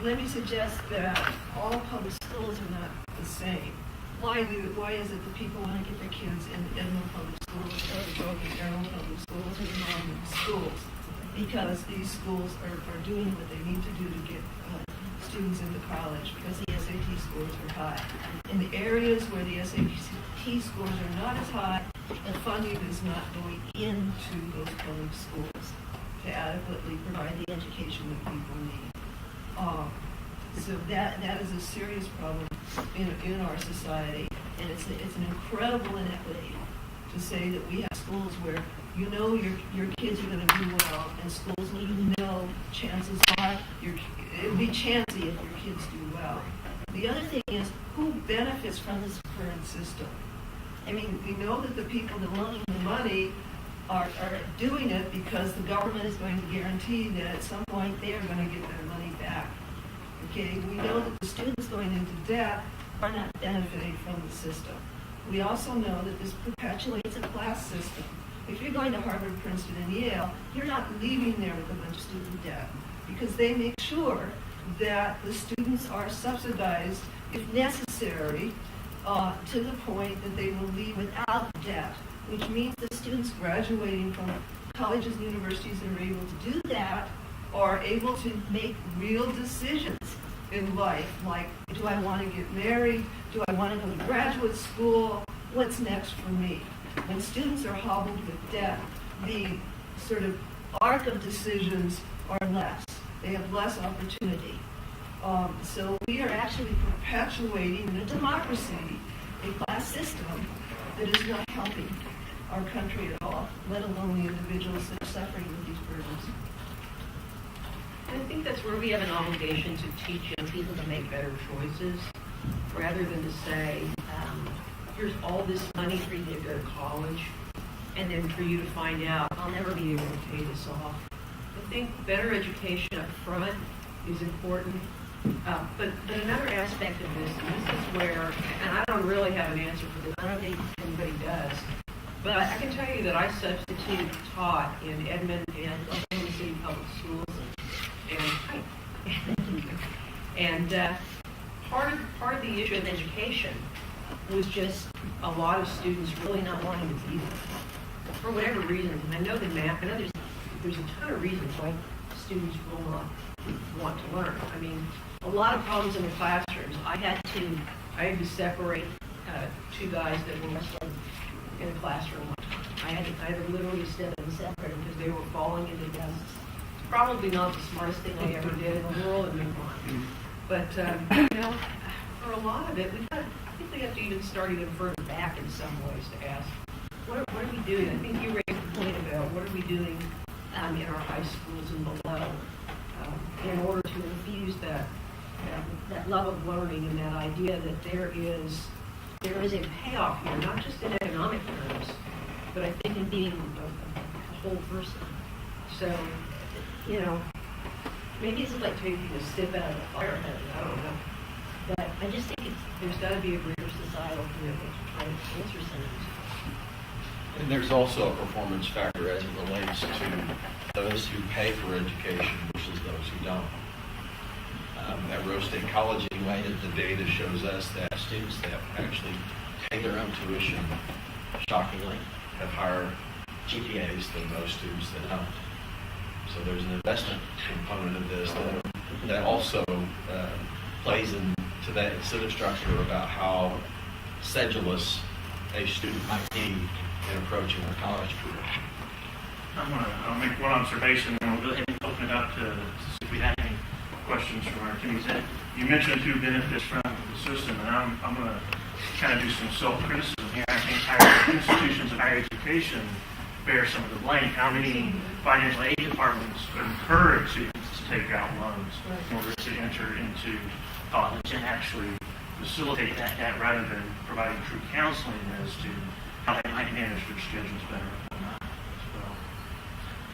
Let me suggest that all public schools are not the same. Why is it that people want to get their kids in Edmond public schools or the Broken Arrow public schools or the normal schools? Because these schools are doing what they need to do to get students into college, because the SAT scores are high. In the areas where the SAT scores are not as high, the funding is not going into those public schools to adequately provide the education that people need. So that is a serious problem in our society, and it's an incredible inequity to say that we have schools where your kids are going to do well, and schools where chances are it would be chancy if your kids do well. The other thing is, who benefits from this current system? I mean, we know that the people that loan the money are doing it because the government is going to guarantee that at some point they are going to get their money back. Okay, we know that the students going into debt are not benefiting from the system. We also know that this perpetuates a class system. If you're going to Harvard, Princeton, and Yale, you're not leaving there with a bunch of student debt, because they make sure that the students are subsidized, if necessary, to the point that they will leave without debt, which means the students graduating from colleges and universities that are able to do that are able to make real decisions in life, like, do I want to get married? Do I want to go to graduate school? What's next for me? When students are hobbled with debt, the sort of arc of decisions are less. They have less opportunity. So we are actually perpetuating in a democracy a class system that is not helping our country at all, let alone the individuals that are suffering with these burdens. I think that's where we have an obligation to teach young people to make better choices, rather than to say, here's all this money for you to go to college, and then for you to find out, I'll never be able to pay this off. I think better education up front is important. But another aspect of this, and this is where, and I don't really have an answer for this, I don't think anybody does, but I can tell you that I substitute taught in Edmond and Oklahoma City Public Schools, and part of the issue of education was just a lot of students really not wanting to be there for whatever reason. And I know there's a ton of reasons why students will not want to learn. I mean, a lot of problems in the classrooms. I had to separate two guys that were wrestling in a classroom. I had to literally step in and separate them because they were falling into desks. Probably not the smartest thing I ever did in the world, and move on. But for a lot of it, I think we have to even start even further back in some ways to ask, what are we doing? I think you raised the point about what are we doing in our high schools and below in order to infuse that love of learning and that idea that there is a payoff here, not just in economic terms, but I think in being a whole person. So, maybe it's like taking a sip out of the fire hose, I don't know. But I just think there's got to be a greater societal commitment to try to answer some of these. And there's also a performance factor as it relates to those who pay for education versus those who don't. At Rose State College, anyway, the data shows us that students that actually pay their own tuition, shockingly, have higher GPAs than those students that don't. So there's an investment component of this that also plays into that incentive structure about how sedulous a student might be in approaching a college career. I'll make one observation, and we'll go ahead and open it up to see if we have any questions from our attendees. You mentioned who benefits from the system, and I'm going to kind of do some self-criticism here. I think higher institutions of higher education bear some of the blame. How many financial aid departments encourage students to take out loans in order to enter into college and actually facilitate that rather than providing true counseling as to how they might manage their schedules better or not as well.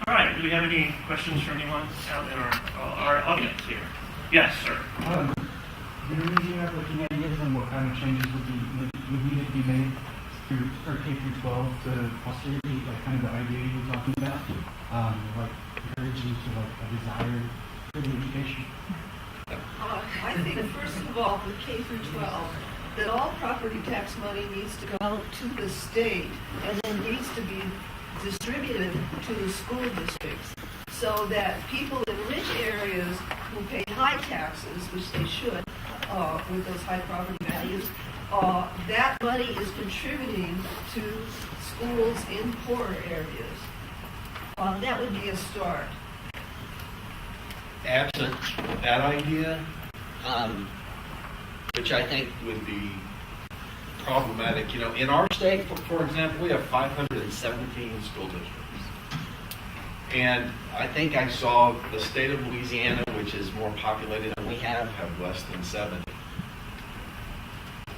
All right, do we have any questions from anyone out in our audience here? Yes, sir. Do you have any ideas on what kind of changes would need to be made through K through 12 to foster like kind of the idea you were talking about, like encouraging to like a desire for the education? I think first of all, with K through 12, that all property tax money needs to go to the state and then needs to be distributed to the school districts so that people in rich areas who pay high taxes, which they should, with those high property values, that money is contributing to schools in poorer areas. That would be a start. Absent that idea, which I think would be problematic. In our state, for example, we have 517 school districts. And I think I saw the state of Louisiana, which is more populated than we have less than 70.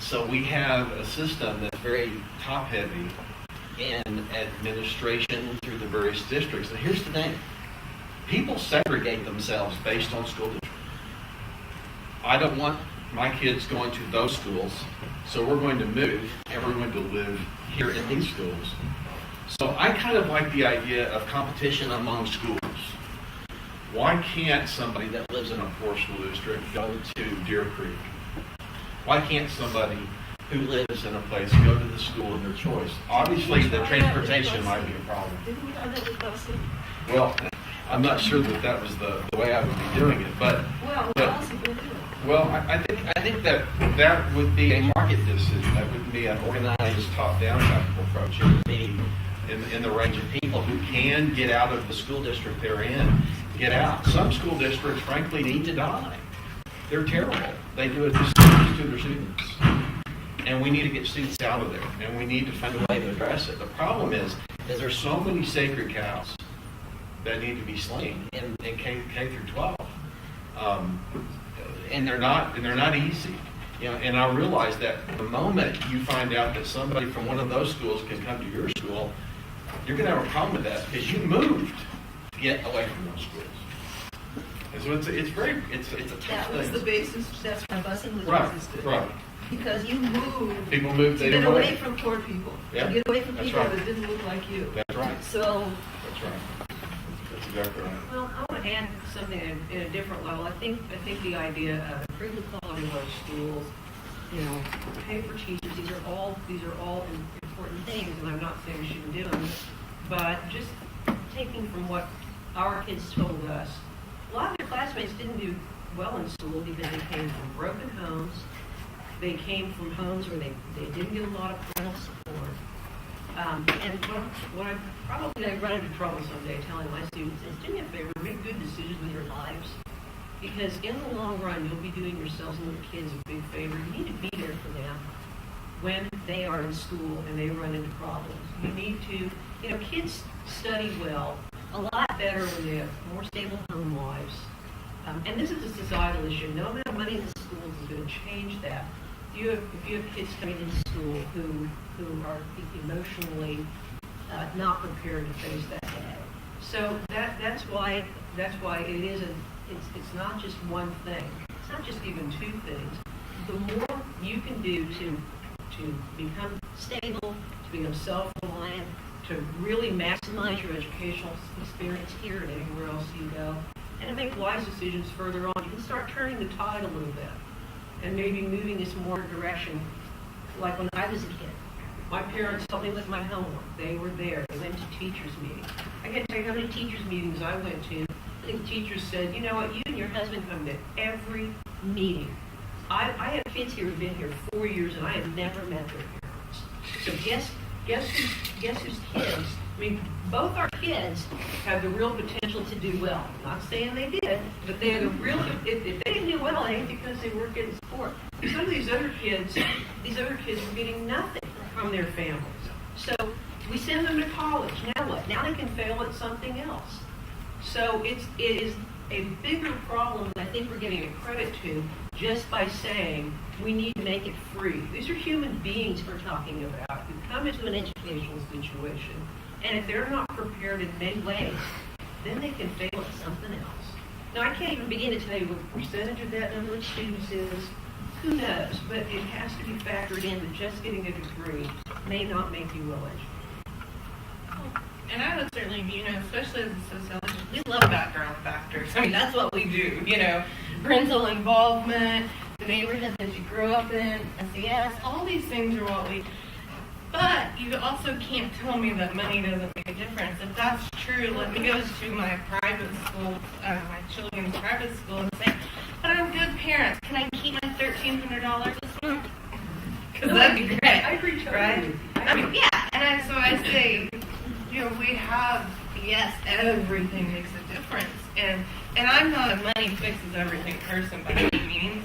So we have a system that's very top-heavy in administration through the various districts. And here's the thing. People segregate themselves based on school district. I don't want my kids going to those schools, so we're going to move and we're going to live here in these schools. So I kind of like the idea of competition among schools. Why can't somebody that lives in a poor school district go to Deer Creek? Why can't somebody who lives in a place go to the school of their choice. Obviously, the transportation might be a problem. Didn't we try that with busing? Well, I'm not sure that that was the way I would be doing it, but Well, what but- else are you gonna do? well, I think that would be a market decision. That wouldn't be an organized top-down type of approach. It would be in the range of people who can get out of the school district they're in, get out. Some school districts, frankly, need to die. They're terrible. They do a disservice to their students. And we need to get students out of there, and we need to find a way to address it. The problem is there's so many sacred cows that need to be slain in K through 12. And they're not easy. You know, and I realize that the moment you find out that somebody from one of those schools can come to your school, you're going to have a problem with that because you moved to get away from those schools. And so it's a tough That was the thing. basis, that's why busing was Right, existed. right. Because you moved People moved, to they get didn't away want from poor people. Yeah, To get away from that's people right. that didn't look like you. That's right. So, That's right. That's exactly right. Well, I want to add something in a different level. I think the idea of improve the quality of our schools, you know, pay for teachers, these are all important things, and I'm not saying we shouldn't do them, but just taking from what our kids told us, a lot of their classmates didn't do well in school because they came from broken homes. They came from homes where they didn't get a lot of parental support. And what I probably run into trouble someday telling my students is, do me a favor, make good decisions with your lives. Because in the long run, you'll be doing yourselves and your kids a big favor. You need to be there for them when they are in school and they run into problems. You need to, you know, kids study well, a lot better when they have more stable home lives. And this is a societal issue. No amount of money in the schools is going to change that. If you have kids coming into school who are emotionally not prepared to face that day, so that's why it isn't. It's not just one thing. It's not just even two things. The more you can do to become stable, to become self-reliant, to really maximize your educational experience here and anywhere else you go, and to make wise decisions further on, you can start turning the tide a little bit and maybe moving this more direction. Like when I was a kid, my parents helped me with my homework. They were there. They went to teachers' meetings. I can't tell you how many teachers' meetings I went to. I think teachers said, you know what, you and your husband come to every meeting. I have kids here who've been here 4 years, and I have never met their parents. So guess whose kids? I mean, both our kids have the real potential to do well. Not saying they did, but they had a real. If they didn't do well, it ain't because they weren't getting support. Some of these other kids were getting nothing from their families. So we send them to college. Now what? Now they can fail at something else. So it is a bigger problem than I think we're giving it credit to just by saying we need to make it free. These are human beings we're talking about who come into an educational situation, and if they're not prepared in many ways, then they can fail at something else. Now, I can't even begin to tell you what the percentage of that number of students is. Who knows? But it has to be factored in that just getting a degree may not make you well educated. And I would certainly, especially as a sociologist, we love background factors. I mean, that's what we do, parental involvement, the neighborhood that you grew up in, SES, all these things are what we, but you also can't tell me that money doesn't make a difference. If that's true, let me go to my private school, my children's private school and say, but I'm good parents, can I keep my $1,300 this month? Because that'd be great. I agree totally. Right? I mean, yeah, and so I say, we have, yes, everything makes a difference. And I'm not a money fixes everything person by any means.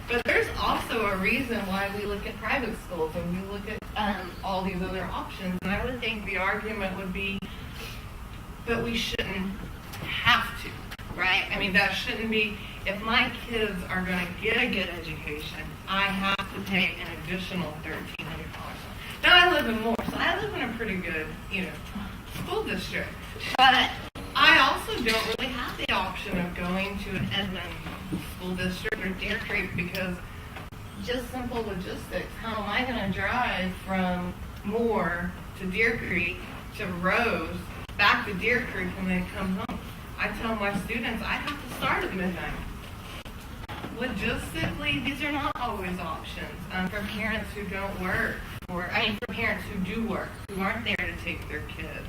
But there's also a reason why we look at private schools and we look at all these other options. And I would think the argument would be that we shouldn't have to, right? I mean, that shouldn't be, if my kids are going to get a good education, I have to pay an additional $1,300. Now I live in Moore, so I live in a pretty good, school district. But I also don't really have the option of going to an Edmond school district or Deer Creek because just simple logistics. How am I going to drive from Moore to Deer Creek to Rose back to Deer Creek when they come home? I tell my students I have to start at midnight. logistically, these are not always options for parents who don't work, or for parents who do work, who aren't there to take their kids.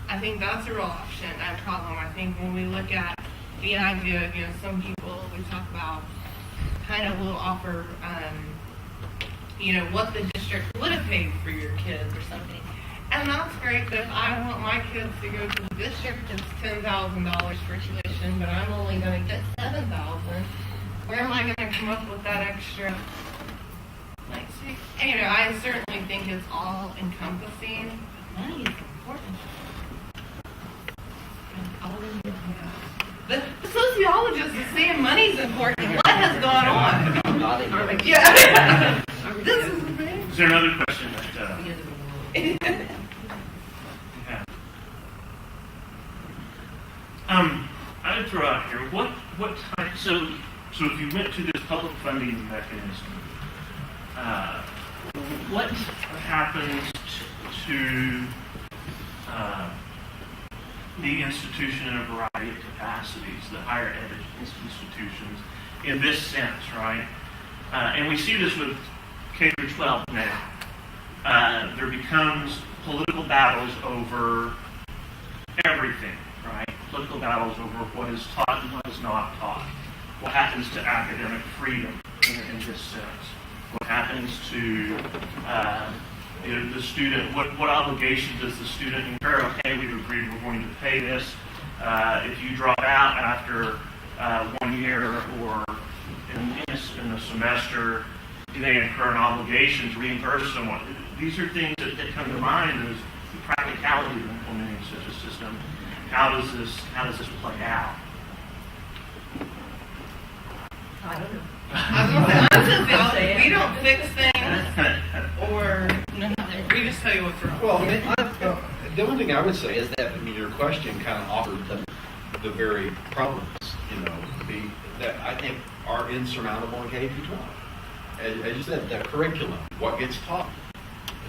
I think that's a real option and problem. I think when we look at the idea of, some people, we talk about kind of will offer, what the district would have paid for your kids or something. And that's great, but if I want my kids to go to the district, it's $10,000 for tuition, but I'm only going to get $7,000. Where am I going to come up with that extra? I certainly think it's all encompassing. Money is important. The sociologist is saying money's important. What has gone on? Yeah. This is amazing. Is there another question that I would throw out here, what time, so if you went to this public funding mechanism, what happens to the institution in a variety of capacities, the higher ed institutions, in this sense, right? And we see this with K-12 now. There becomes political battles over everything, right? Political battles over what is taught and what is not taught. What happens to academic freedom in this sense? What happens to the student? What obligation does the student incur? Okay, we've agreed we're going to pay this. If you drop out after 1 year or in a semester, do they incur an obligation to reimburse someone? These are things that come to mind as the practicality of implementing such a system. How does this play out? I don't know. We don't fix things, or we just tell you what's wrong. Well, the only thing I would say is that your question kind of offered the very problems, that I think are insurmountable in K-12. As you said, the curriculum, what gets taught.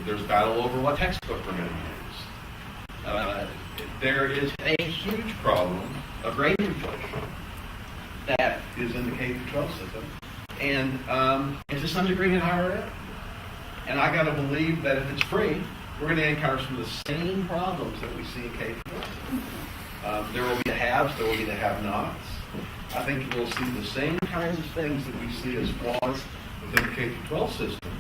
There's battle over what textbook we're going to use. There is a huge problem of grade inflation that is in the K-12 system, and to some degree in higher ed. And I got to believe that if it's free, we're going to encounter some of the same problems that we see in K-12. There will be the haves, there will be the have-nots. I think we'll see the same kinds of things that we see as flaws within the K-12 system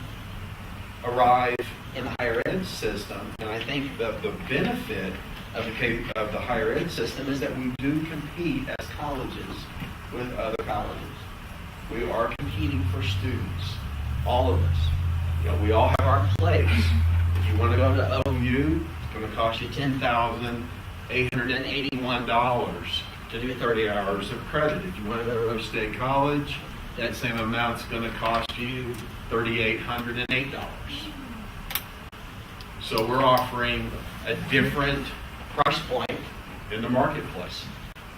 arrive in the higher ed system. And I think the benefit of the higher ed system is that we do compete as colleges with other colleges. We are competing for students, all of us. We all have our place. If you want to go to OU, it's going to cost you $10,881 to do 30 hours of credit. If you want to go to Rose State College, that same amount's going to cost you $3,808. So we're offering a different price point in the marketplace.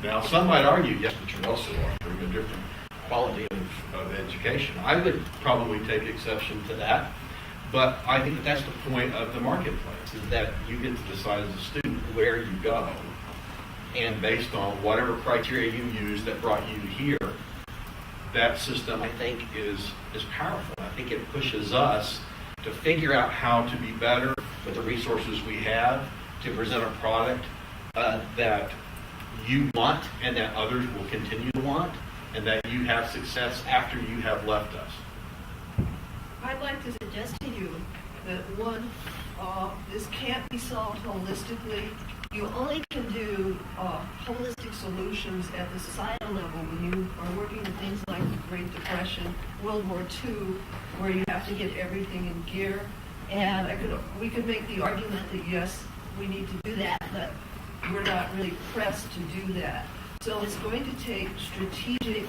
Now, some might argue, yes, but you're also offering a different quality of education. I would probably take exception to that, but I think that's the point of the marketplace, is that you get to decide as a student where you go, and based on whatever criteria you use that brought you here, that system, I think, is powerful. I think it pushes us to figure out how to be better with the resources we have to present a product that you want and that others will continue to want, and that you have success after you have left us. I'd like to suggest to you that one, this can't be solved holistically. You only can do holistic solutions at the societal level when you are working with things like the Great Depression, World War II, where you have to get everything in gear. And we could make the argument that yes, we need to do that, but we're not really pressed to do that. So it's going to take strategic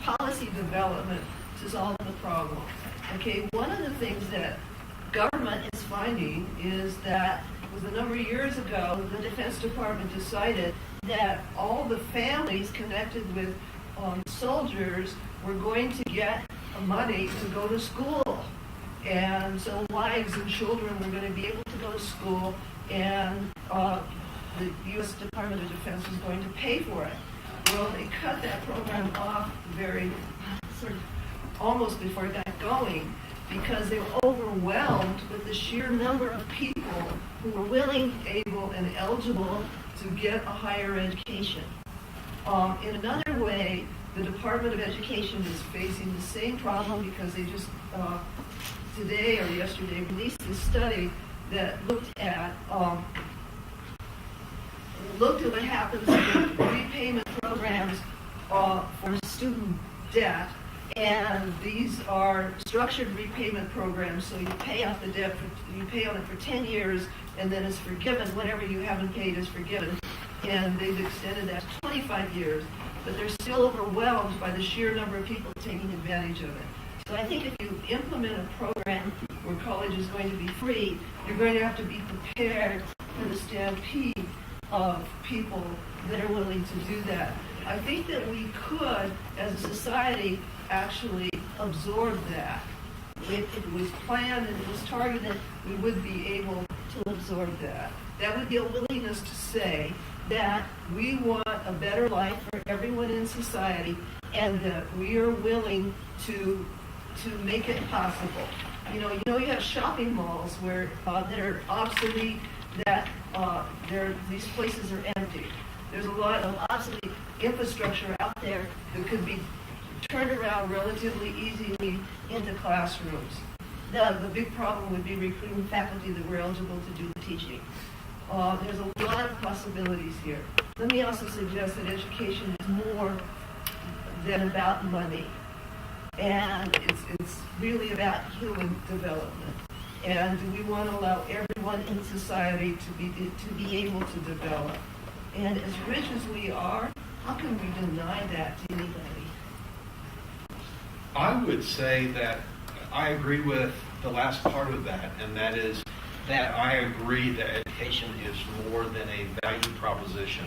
policy development to solve the problem. Okay, one of the things that government is finding is that it was a number of years ago, the Defense Department decided that all the families connected with soldiers were going to get money to go to school. And so wives and children were going to be able to go to school, and the U.S. Department of Defense was going to pay for it. Well, they cut that program off very, sort of, almost before it got going, because they were overwhelmed with the sheer number of people who were willing, able, and eligible to get a higher education. In another way, the Department of Education is facing the same problem because they just today or yesterday released this study that looked at what happens with repayment programs for student debt. And these are structured repayment programs, so you pay off the debt, you pay on it for 10 years, and then it's forgiven. Whatever you haven't paid is forgiven. And they've extended that to 25 years, but they're still overwhelmed by the sheer number of people taking advantage of it. So I think if you implement a program where college is going to be free, you're going to have to be prepared for the stampede of people that are willing to do that. I think that we could, as a society, actually absorb that. If it was planned and it was targeted, we would be able to absorb that. That would be a willingness to say that we want a better life for everyone in society and that we are willing to make it possible. You have shopping malls where that are obsolete, that these places are empty. There's a lot of obsolete infrastructure out there that could be turned around relatively easily into classrooms. The big problem would be recruiting faculty that were eligible to do the teaching. There's a lot of possibilities here. Let me also suggest that education is more than about money. And it's really about human development. And we want to allow everyone in society to be able to develop. And as rich as we are, how can we deny that to anybody? I would say that I agree with the last part of that, and that is that I agree that education is more than a value proposition.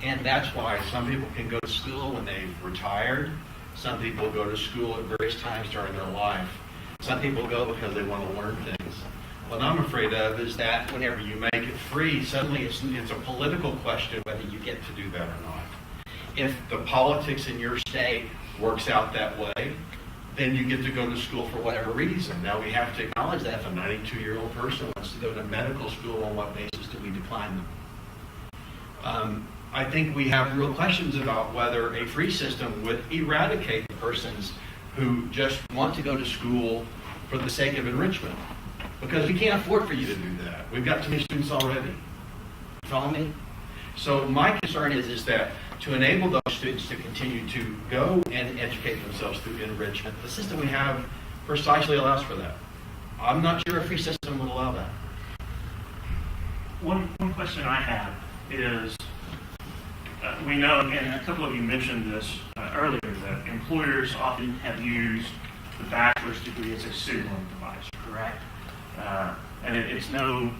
And that's why some people can go to school when they've retired. Some people go to school at various times during their life. Some people go because they want to learn things. What I'm afraid of is that whenever you make it free, suddenly it's a political question whether you get to do that or not. If the politics in your state works out that way, then you get to go to school for whatever reason. Now we have to acknowledge that if a 92-year-old person wants to go to medical school, on what basis do we decline them? I think we have real questions about whether a free system would eradicate the persons who just want to go to school for the sake of enrichment. Because we can't afford for you to do that. We've got too many students already. Follow me? So my concern is that to enable those students to continue to go and educate themselves through enrichment, the system we have precisely allows for that. I'm not sure a free system would allow that. One question I have is, we know, and a couple of you mentioned this earlier, that employers often have used the bachelor's degree as a signaling device, correct? And it's no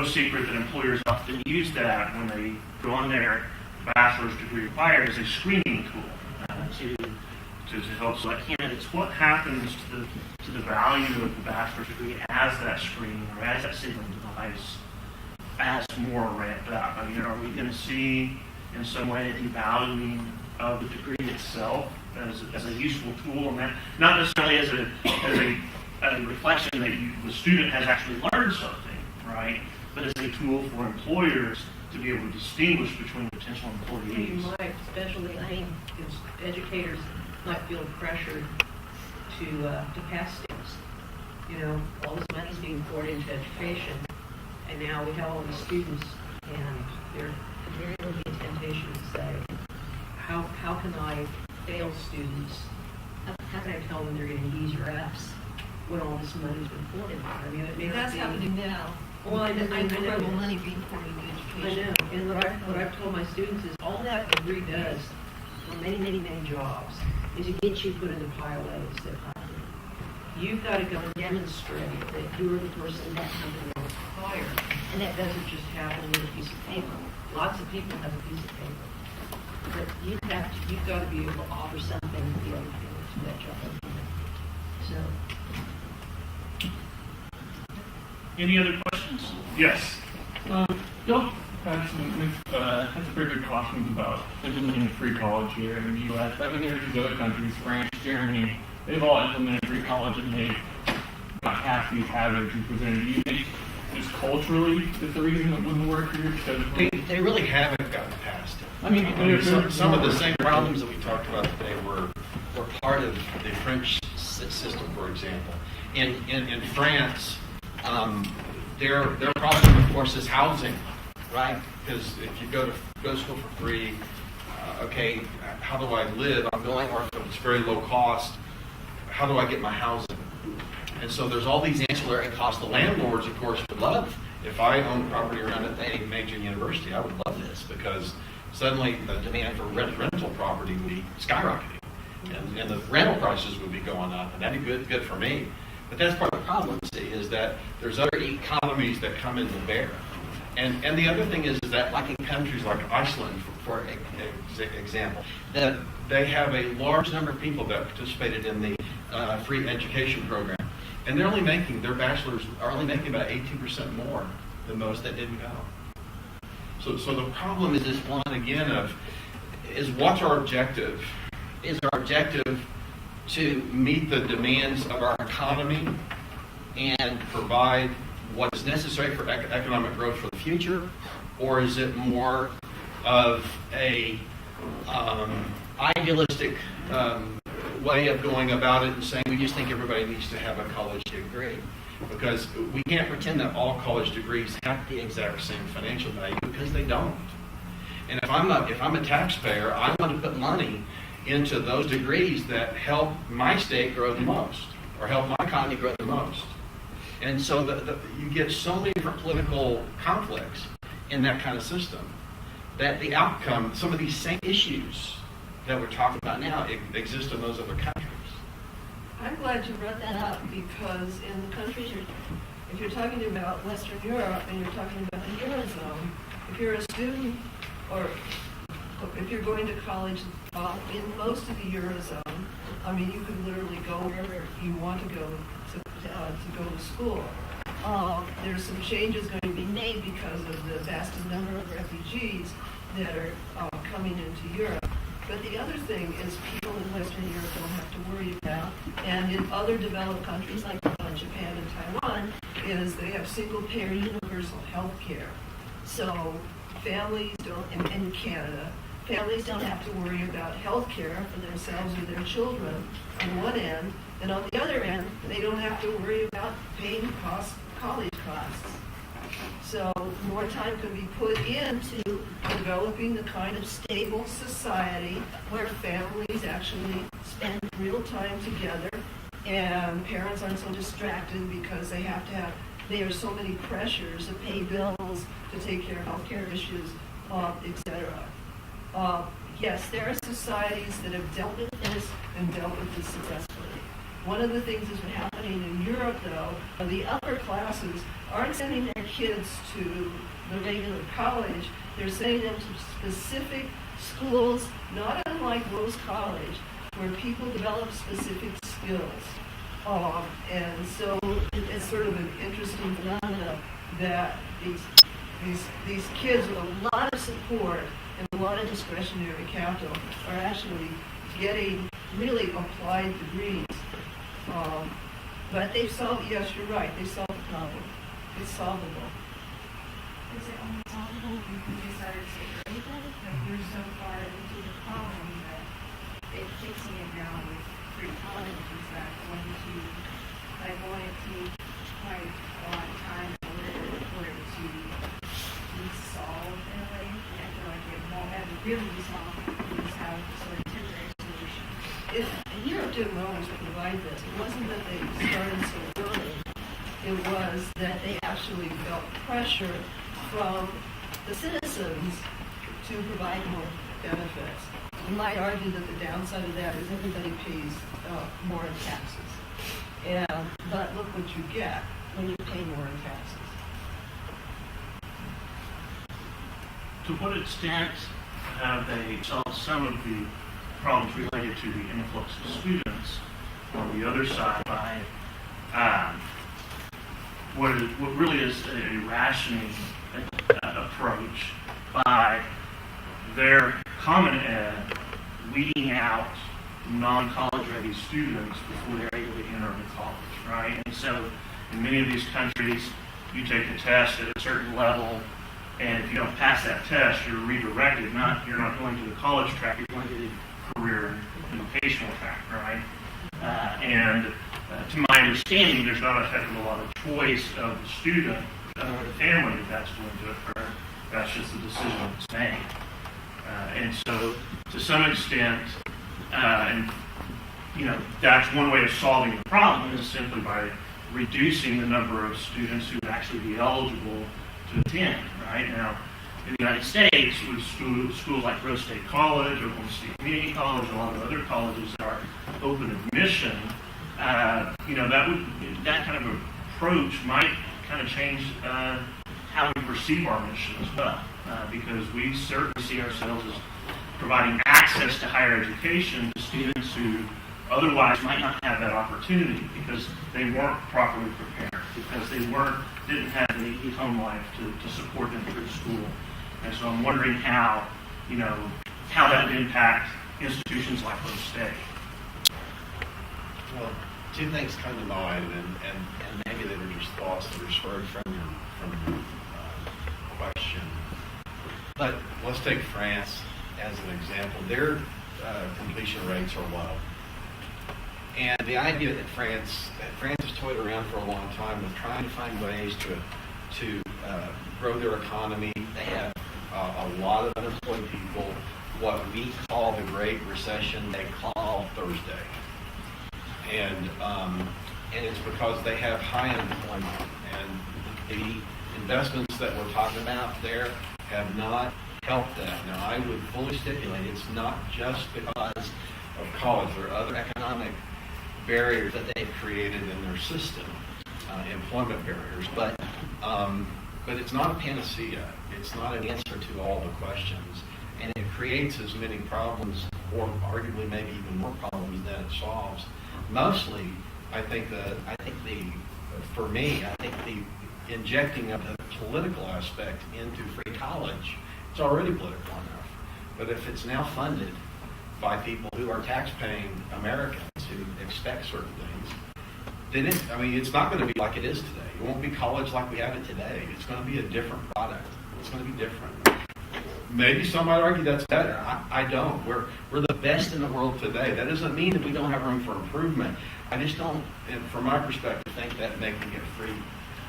secret that employers often use that when they go on their bachelor's degree required as a screening tool to help select candidates. What happens to the value of the bachelor's degree as that screening or as that signaling device as more ramped up? I mean, are we going to see in some way a devaluing of the degree itself as a useful tool, and that not necessarily as a reflection that the student has actually learned something, right? But as a tool for employers to be able to distinguish between potential employees. You might, especially, educators might feel pressured to pass things. All this money's being poured into education, and now we have all these students, and there will be a temptation to say, how can I fail students? How can I tell them they're getting easier F's when all this money's been poured into it? I mean, it may That's not be, happening now. Well, I know. Incredible money being poured into I education. know, and what I've told my students is all that degree does for many, many, many jobs is it gets you put in the pile of that hire. You've got to go and demonstrate that you're the person that company will hire, and that doesn't just happen with a piece of paper. Lots of people have a piece of paper, but you've got to be able to offer something to the other people to that job. So. Any other questions? Yes. Bill, That's a pretty good caution about implementing free college here in the U.S. I've been here to other countries, France, Germany. They've all implemented free college and they've got past these hazards you presented. Do you think just culturally is the reason it wouldn't work here? Because They really haven't gotten past it. I mean, Some of the same problems that we talked about today were part of the French system, for example. In France, their problem, of course, is housing, right? Because if you go to school for free, okay, how do I live? I'm going where it's very low cost. How do I get my housing? And so there's all these ancillary costs. The landlords, of course, would love, if I own property around a major university, I would love this because suddenly the demand for rental property would be skyrocketing. And the rental prices would be going up, and that'd be good for me. But that's part of the problem, see, is that there's other economies that come into bear. And the other thing is that, like in countries like Iceland, for example, that they have a large number of people that participated in the free education program. And their bachelors are only making about 18% more than most that didn't go. So the problem is this one, again, is what's our objective? Is our objective to meet the demands of our economy and provide what is necessary for economic growth for the future? Or is it more of a idealistic way of going about it and saying we just think everybody needs to have a college degree? Because we can't pretend that all college degrees have the exact same financial value, because they don't. And if I'm a taxpayer, I want to put money into those degrees that help my state grow the most, or help my economy grow the most. And so you get so many different political conflicts in that kind of system that the outcome, some of these same issues that we're talking about now, exist in those other countries. I'm glad you brought that up because in the countries, if you're talking about Western Europe and you're talking about the Eurozone, if you're a student or if you're going to college in most of the Eurozone, I mean, you could literally go wherever you want to go to school. There's some changes going to be made because of the vast number of refugees that are coming into Europe. But the other thing is people in Western Europe don't have to worry about, and in other developed countries like Japan and Taiwan, is they have single-payer universal health care. So families don't, in Canada, families don't have to worry about health care for themselves or their children on one end, and on the other end, they don't have to worry about paying college costs. So more time can be put into developing the kind of stable society where families actually spend real time together and parents aren't so distracted because there are so many pressures to pay bills, to take care of healthcare issues, etc. Yes, there are societies that have dealt with this and dealt with this successfully. One of the things that's been happening in Europe, though, are the upper classes aren't sending their kids to the regular college. They're sending them to specific schools, not unlike Rose College, where people develop specific skills. And so it's sort of an interesting phenomenon that these kids with a lot of support and a lot of discretionary capital are actually getting really applied degrees. But they've solved, yes, you're right, they solved the problem. It's solvable. Is it only solvable if we decided to break it? Like we're so far into the problem that fixing it now with free college is that going to, like, want it to quite a lot of time for it to be solved in a way. And I feel like it won't ever really be solved. We just have sort of temporary solution. Europe didn't always provide this. It wasn't that they started so early. It was that they actually felt pressure from the citizens to provide more benefits. You might argue that the downside of that is everybody pays more in taxes. But look what you get when you pay more in taxes. To what extent have they solved some of the problems related to the influx of students on the other side by what really is a rationing approach by their Common Ed weeding out non-college ready students before they're able to enter the college, right? And so in many of these countries, you take a test at a certain level, and if you don't pass that test, you're redirected. You're not going to the college track, you're going to the career and vocational track, right? To my understanding, there's not a heck of a lot of choice of the student or the family if that's going to occur. That's just the decision that's made. And so, to some extent, that's one way of solving the problem is simply by reducing the number of students who would actually be eligible to attend, right? Now, in the United States, with schools like Rose State College, Oklahoma State Community College, a lot of other colleges that are open admission, that kind of approach might kind of change how we perceive our mission as well, because we certainly see ourselves as providing access to higher education to students who otherwise might not have that opportunity because they weren't properly prepared, because they didn't have the home life to support them through school. And so I'm wondering how that would impact institutions like Rose State. Well, two things come to mind, and maybe they were just thoughts that were spurred from your question. But let's take France as an example. Their completion rates are low. And the idea that France has toyed around for a long time with trying to find ways to grow their economy. They have a lot of unemployed people. What we call the Great Recession, they call Thursday. And it's because they have high unemployment. And the investments that we're talking about there have not helped that. Now, I would fully stipulate it's not just because of college. There are other economic barriers that they've created in their system, employment barriers, but it's not a panacea. It's not an answer to all the questions, and it creates as many problems, or arguably maybe even more problems than it solves. Mostly, I think the injecting of the political aspect into free college, it's already political enough. But if it's now funded by people who are tax-paying Americans who expect certain things, then it's not going to be like it is today. It won't be college like we have it today. It's going to be a different product. It's going to be different. Maybe some might argue that's better. I don't. We're the best in the world today. That doesn't mean that we don't have room for improvement. I just don't, and from my perspective, think that making it free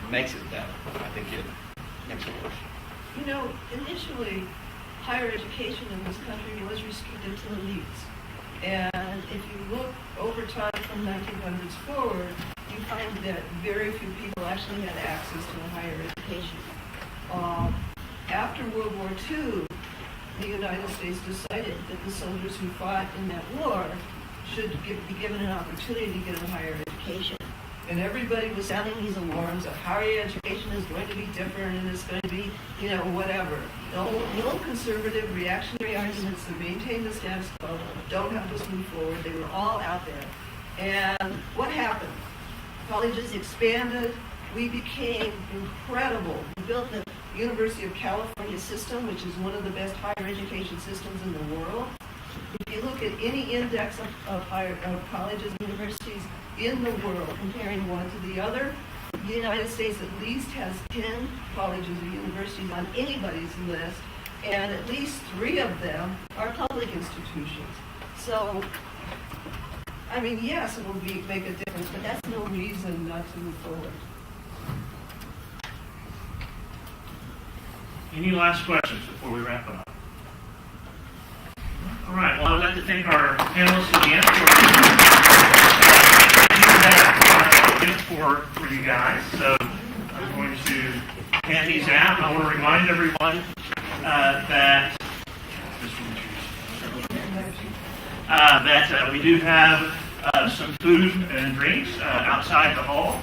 makes it better. I think it makes it worse. Initially, higher education in this country was restricted to elites. And if you look over time from 1900s forward, you find that very few people actually had access to a higher education. After World War II, the United States decided that the soldiers who fought in that war should be given an opportunity to get a higher education. And everybody was sounding these alarms of higher education is going to be different and it's going to be, whatever. The old conservative reactionary arguments that maintain the status quo don't help us move forward. They were all out there. And what happened? Colleges expanded. We became incredible. We built the University of California system, which is one of the best higher education systems in the world. If you look at any index of colleges and universities in the world, comparing one to the other, the United States at least has 10 colleges or universities on anybody's list, and at least 3 of them are public institutions. So, yes, it will make a difference, but that's no reason not to move forward. Any last questions before we wrap up? All right. Well, I'd like to thank our panelists again for you guys. So I'm going to hand these out. I want to remind everyone that we do have some food and drinks outside the hall.